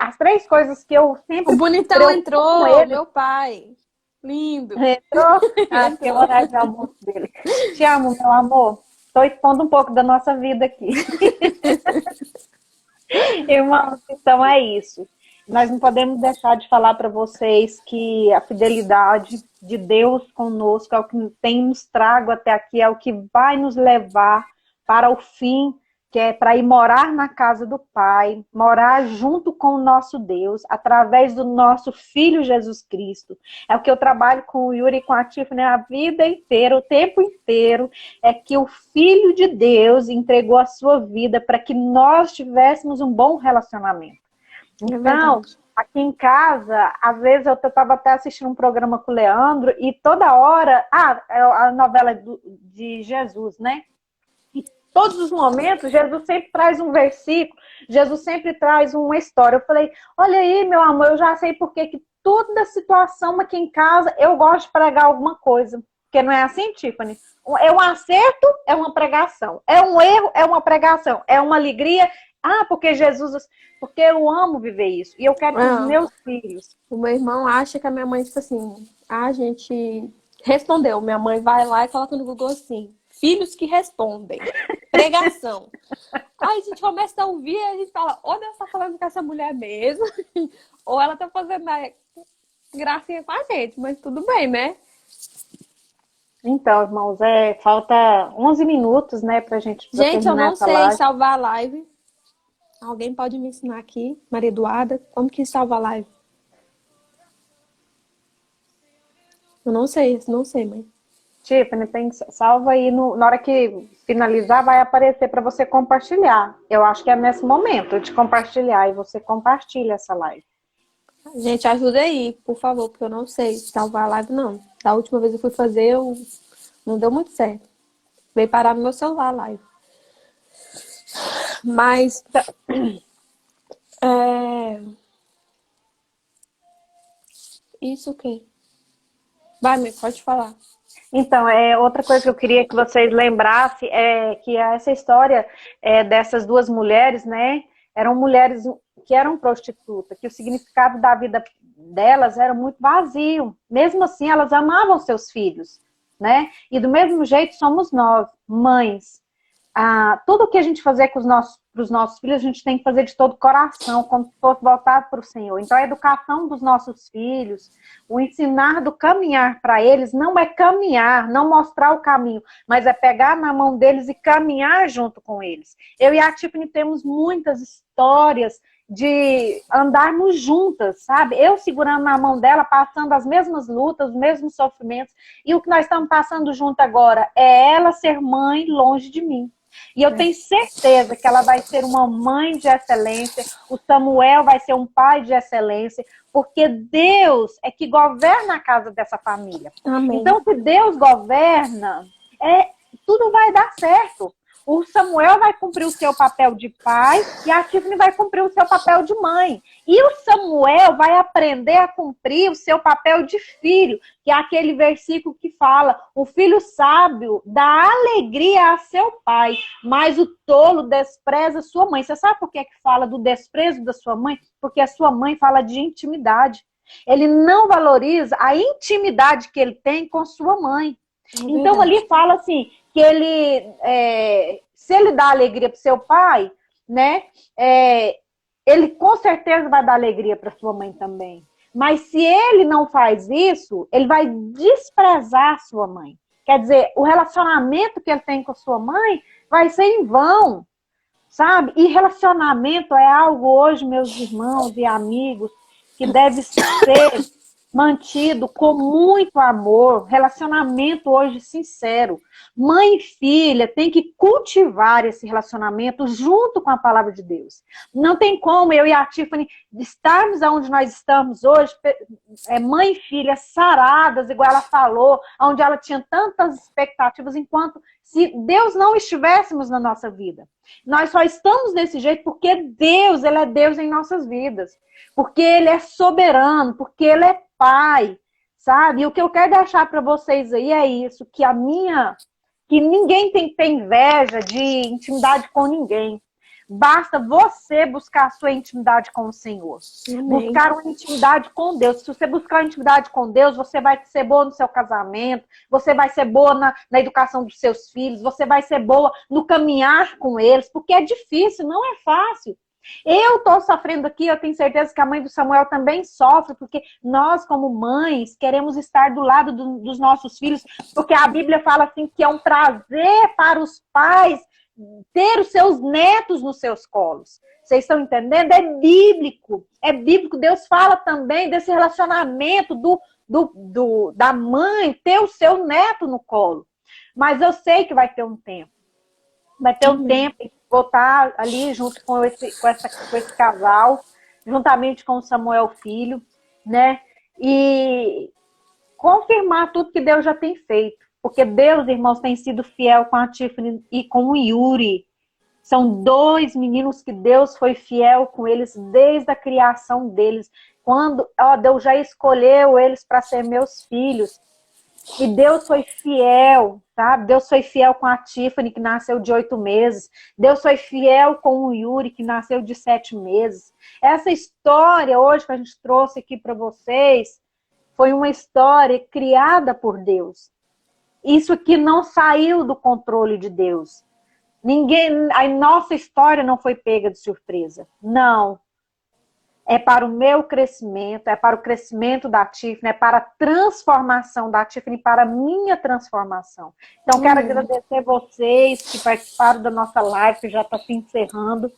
As 3 coisas que eu sempre... O bonitão entrou, meu pai. Lindo. Entrou? Acho que é o horário de almoço dele. Te amo, meu amor. Estou expondo um pouco da nossa vida aqui. Irmãos, então é isso. Nós não podemos deixar de falar para vocês que a fidelidade de Deus conosco é o que tem nos trago até aqui, é o que vai nos levar para o fim que é para ir morar na casa do Pai, morar junto com o nosso Deus, através do nosso Filho Jesus Cristo. É o que eu trabalho com o Yuri e com a Tiffany a vida inteira, o tempo inteiro, é que o Filho de Deus entregou a sua vida para que nós tivéssemos um bom relacionamento. Então, aqui em casa, às vezes eu estava até assistindo um programa com o Leandro e toda hora, é a novela de Jesus, né? Todos os momentos, Jesus sempre traz um versículo, Jesus sempre traz uma história. Eu falei, olha aí, meu amor, eu já sei que toda situação aqui em casa eu gosto de pregar alguma coisa. Porque não é assim, Tiffany? É um acerto, é uma pregação. É um erro, é uma pregação. É uma alegria, porque eu amo viver isso. E eu quero que os meus filhos... O meu irmão acha que a minha mãe, tipo assim, a gente respondeu. Minha mãe vai lá e coloca no Google assim, filhos que respondem. Pregação. Aí a gente começa a ouvir e a gente fala, ou Deus tá falando com essa mulher mesmo, ou ela tá fazendo gracinha com a gente, mas tudo bem, né? Então, irmãos, falta 11 minutos, né, pra gente Gente, eu não sei live. salvar a live. Alguém pode me ensinar aqui, Maria Eduarda, como que salva a live? Eu não sei, mãe. Tiffany, salva aí, na hora que finalizar vai aparecer para você compartilhar. Eu acho que é nesse momento de compartilhar e você compartilha essa live. Gente, ajuda aí, por favor, porque eu não sei salvar a live, não. Da última vez eu fui fazer, não deu muito certo. Veio parar no meu celular a live. Mas... Isso o quê? Vai, mãe, pode falar. Então, outra coisa que eu queria que vocês lembrassem é que essa história dessas duas mulheres, né? Eram mulheres que eram prostitutas, que o significado da vida delas era muito vazio. Mesmo assim, elas amavam seus filhos, né? E do mesmo jeito somos nós, mães. Tudo que a gente fazer para os nossos filhos, a gente tem que fazer de todo o coração, como se fosse voltar para o Senhor. Então, a educação dos nossos filhos, o ensinar do caminhar para eles, não é caminhar, não mostrar o caminho, mas é pegar na mão deles e caminhar junto com eles. Eu e a Tiffany temos muitas histórias de andarmos juntas, sabe? Eu segurando na mão dela, passando as mesmas lutas, os mesmos sofrimentos, e o que nós estamos passando junto agora é ela ser mãe longe de mim. E eu tenho certeza que ela vai ser uma mãe de excelência, o Samuel vai ser um pai de excelência, porque Deus é que governa a casa dessa família. Amém. Então, se Deus governa, tudo vai dar certo. O Samuel vai cumprir o seu papel de pai e a Tiffany vai cumprir o seu papel de mãe. E o Samuel vai aprender a cumprir o seu papel de filho, que é aquele versículo que fala, o filho sábio dá alegria a seu pai, mas o tolo despreza sua mãe. Você sabe por que fala do desprezo da sua mãe? Porque a sua mãe fala de intimidade. Ele não valoriza a intimidade que ele tem com sua mãe. Então ali fala assim, que ele, se ele dá alegria para seu pai, né, ele com certeza vai dar alegria para sua mãe também. Mas se ele não faz isso, ele vai desprezar sua mãe. Quer dizer, o relacionamento que ele tem com sua mãe vai ser em vão, sabe? E relacionamento é algo hoje, meus irmãos e amigos, que deve ser mantido com muito amor, relacionamento hoje sincero. Mãe e filha tem que cultivar esse relacionamento junto com a palavra de Deus. Não tem como eu e a Tiffany estarmos onde nós estamos hoje, mãe e filha saradas, igual ela falou, onde ela tinha tantas expectativas, enquanto se Deus não estivéssemos na nossa vida. Nós só estamos desse jeito porque Deus, Ele é Deus em nossas vidas. Porque Ele é soberano, porque Ele é Pai, sabe? E o que eu quero deixar para vocês aí é isso, que ninguém tem que ter inveja de intimidade com ninguém. Basta você buscar a sua intimidade com o Senhor. Amém. Buscar uma intimidade com Deus. Se você buscar uma intimidade com Deus, você vai ser boa no seu casamento, você vai ser boa na educação dos seus filhos, você vai ser boa no caminhar com eles, porque é difícil, não é fácil. Eu estou sofrendo aqui, eu tenho certeza que a mãe do Samuel também sofre, porque nós, como mães, queremos estar do lado dos nossos filhos, porque a Bíblia fala assim que é um prazer para os pais ter os seus netos nos seus colos. Vocês estão entendendo? É bíblico. É bíblico. Deus fala também desse relacionamento da mãe ter o seu neto no colo. Mas eu sei que vai ter um tempo. Vai ter um tempo em que vou estar ali junto com esse casal, juntamente com o Samuel Filho, né? E confirmar tudo que Deus já tem feito. Porque Deus, irmãos, tem sido fiel com a Tiffany e com o Yuri. São 2 meninos que Deus foi fiel com eles desde a criação deles. Quando Deus já escolheu eles para ser meus filhos. E Deus foi fiel, sabe? Deus foi fiel com a Tiffany, que nasceu de 8 meses. Deus foi fiel com o Yuri, que nasceu de 7 meses. Essa história hoje que a gente trouxe aqui para vocês foi uma história criada por Deus. Isso aqui não saiu do controle de Deus. A nossa história não foi pega de surpresa. Não. É para o meu crescimento, é para o crescimento da Tiffany, é para a transformação da Tiffany, para a minha transformação. Então, quero agradecer vocês que participaram da nossa live, que já está se encerrando.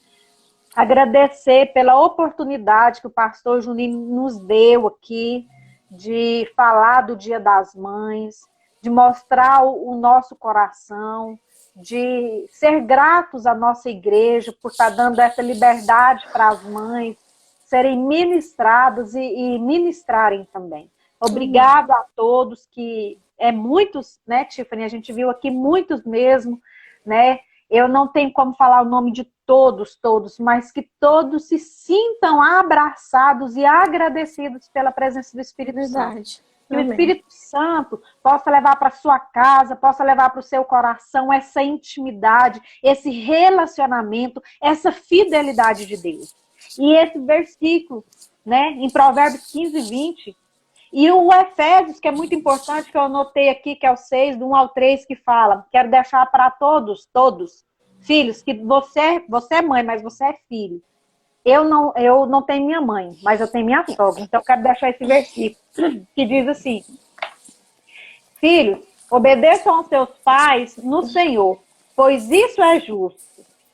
Agradecer pela oportunidade que o pastor Juninho nos deu aqui de falar do Dia das Mães, de mostrar o nosso coração, de ser gratos à nossa igreja por estar dando essa liberdade para as mães serem ministradas e ministrarem também. Obrigado a todos, que muitos, né, Tiffany? A gente viu aqui muitos mesmo, né? Eu não tenho como falar o nome de todos, mas que todos se sintam abraçados e agradecidos pela presença do Espírito Santo. Que o Espírito Santo possa levar para sua casa, possa levar para o seu coração essa intimidade, esse relacionamento, essa fidelidade de Deus. E esse versículo, né, em Provérbios 15, 20, e o Efésios, que é muito importante, que eu anotei aqui, que é o 6, do 1 ao 3, que fala, quero deixar para todos, filhos, que você é mãe, mas você é filho. Eu não tenho minha mãe, mas eu tenho minha sogra. Então, eu quero deixar esse versículo, que diz assim, filhos, obedeçam aos seus pais no Senhor, pois isso é justo.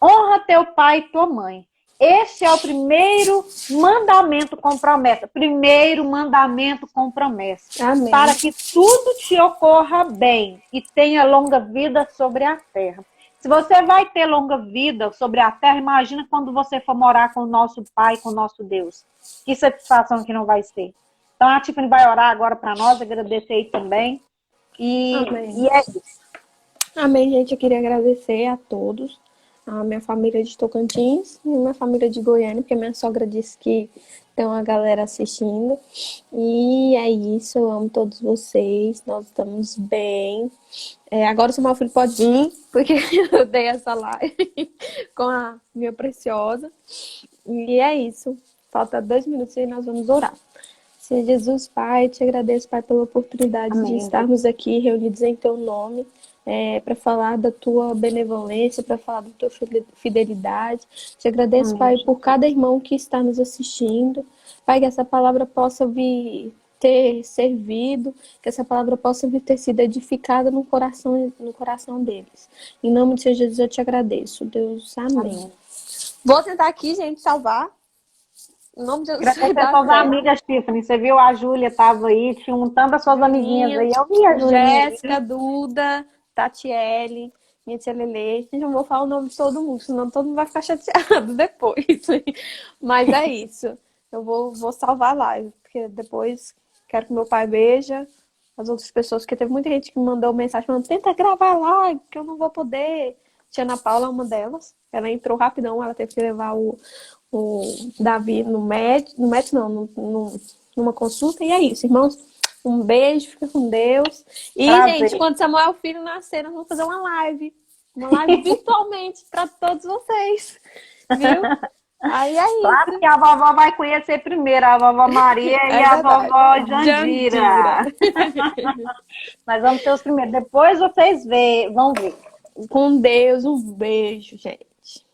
Honra teu pai e tua mãe. Este é o primeiro mandamento com promessa. Primeiro mandamento com promessa. Amém. Para que tudo te ocorra bem e tenha longa vida sobre a terra. Se você vai ter longa vida sobre a terra, imagina quando você for morar com o nosso Pai, com o nosso Deus. Que satisfação que não vai ser. Então a Tiffany vai orar agora para nós, agradecer aí também. E é isso. Amém, gente. Eu queria agradecer a todos. A minha família de Tocantins e a minha família de Goiânia, porque minha sogra disse que tem uma galera assistindo. E é isso, eu amo todos vocês, nós estamos bem. Agora o meu filho pode vir, porque eu dei essa live com a minha preciosa. E é isso, falta 2 minutos e nós vamos orar. Senhor Jesus, Pai, te agradeço, Pai, pela oportunidade de estarmos aqui reunidos em Teu nome. Para falar da tua benevolência, para falar da tua fidelidade. Te agradeço, Pai, por cada irmão que está nos assistindo. Pai, que essa palavra possa vir ter servido, que essa palavra possa vir ter sido edificada no coração deles. Em nome de Jesus, eu te agradeço, Deus. Amém. Vou tentar aqui, gente, salvar. Em nome de Jesus. Agradecer às suas amigas, Tiffany. Você viu a Júlia, estava aí, tinha um tanto das suas amiguinhas aí. Eu vi a Júlia. Jéssica, Duda, Tatiele, minha tia Lelê. Gente, não vou falar o nome de todo mundo, senão todo mundo vai ficar chateado depois. Mas é isso. Eu vou salvar a live, porque depois quero que meu pai veja as outras pessoas, porque teve muita gente que me mandou mensagem falando, tenta gravar a live, que eu não vou poder. Tia Ana Paula é uma delas. Ela entrou rapidão, ela teve que levar o Davi numa consulta. E é isso, irmãos. Um beijo, fica com Deus. E, gente, quando Samuel Filho nascer, nós vamos fazer uma live. Uma live virtualmente para todos vocês. Viu? Aí é isso. Claro que a vovó vai conhecer primeiro, a vovó Maria e a vovó Jandira. Nós vamos ser os primeiros. Depois vocês vão ver. Com Deus, um beijo, gente.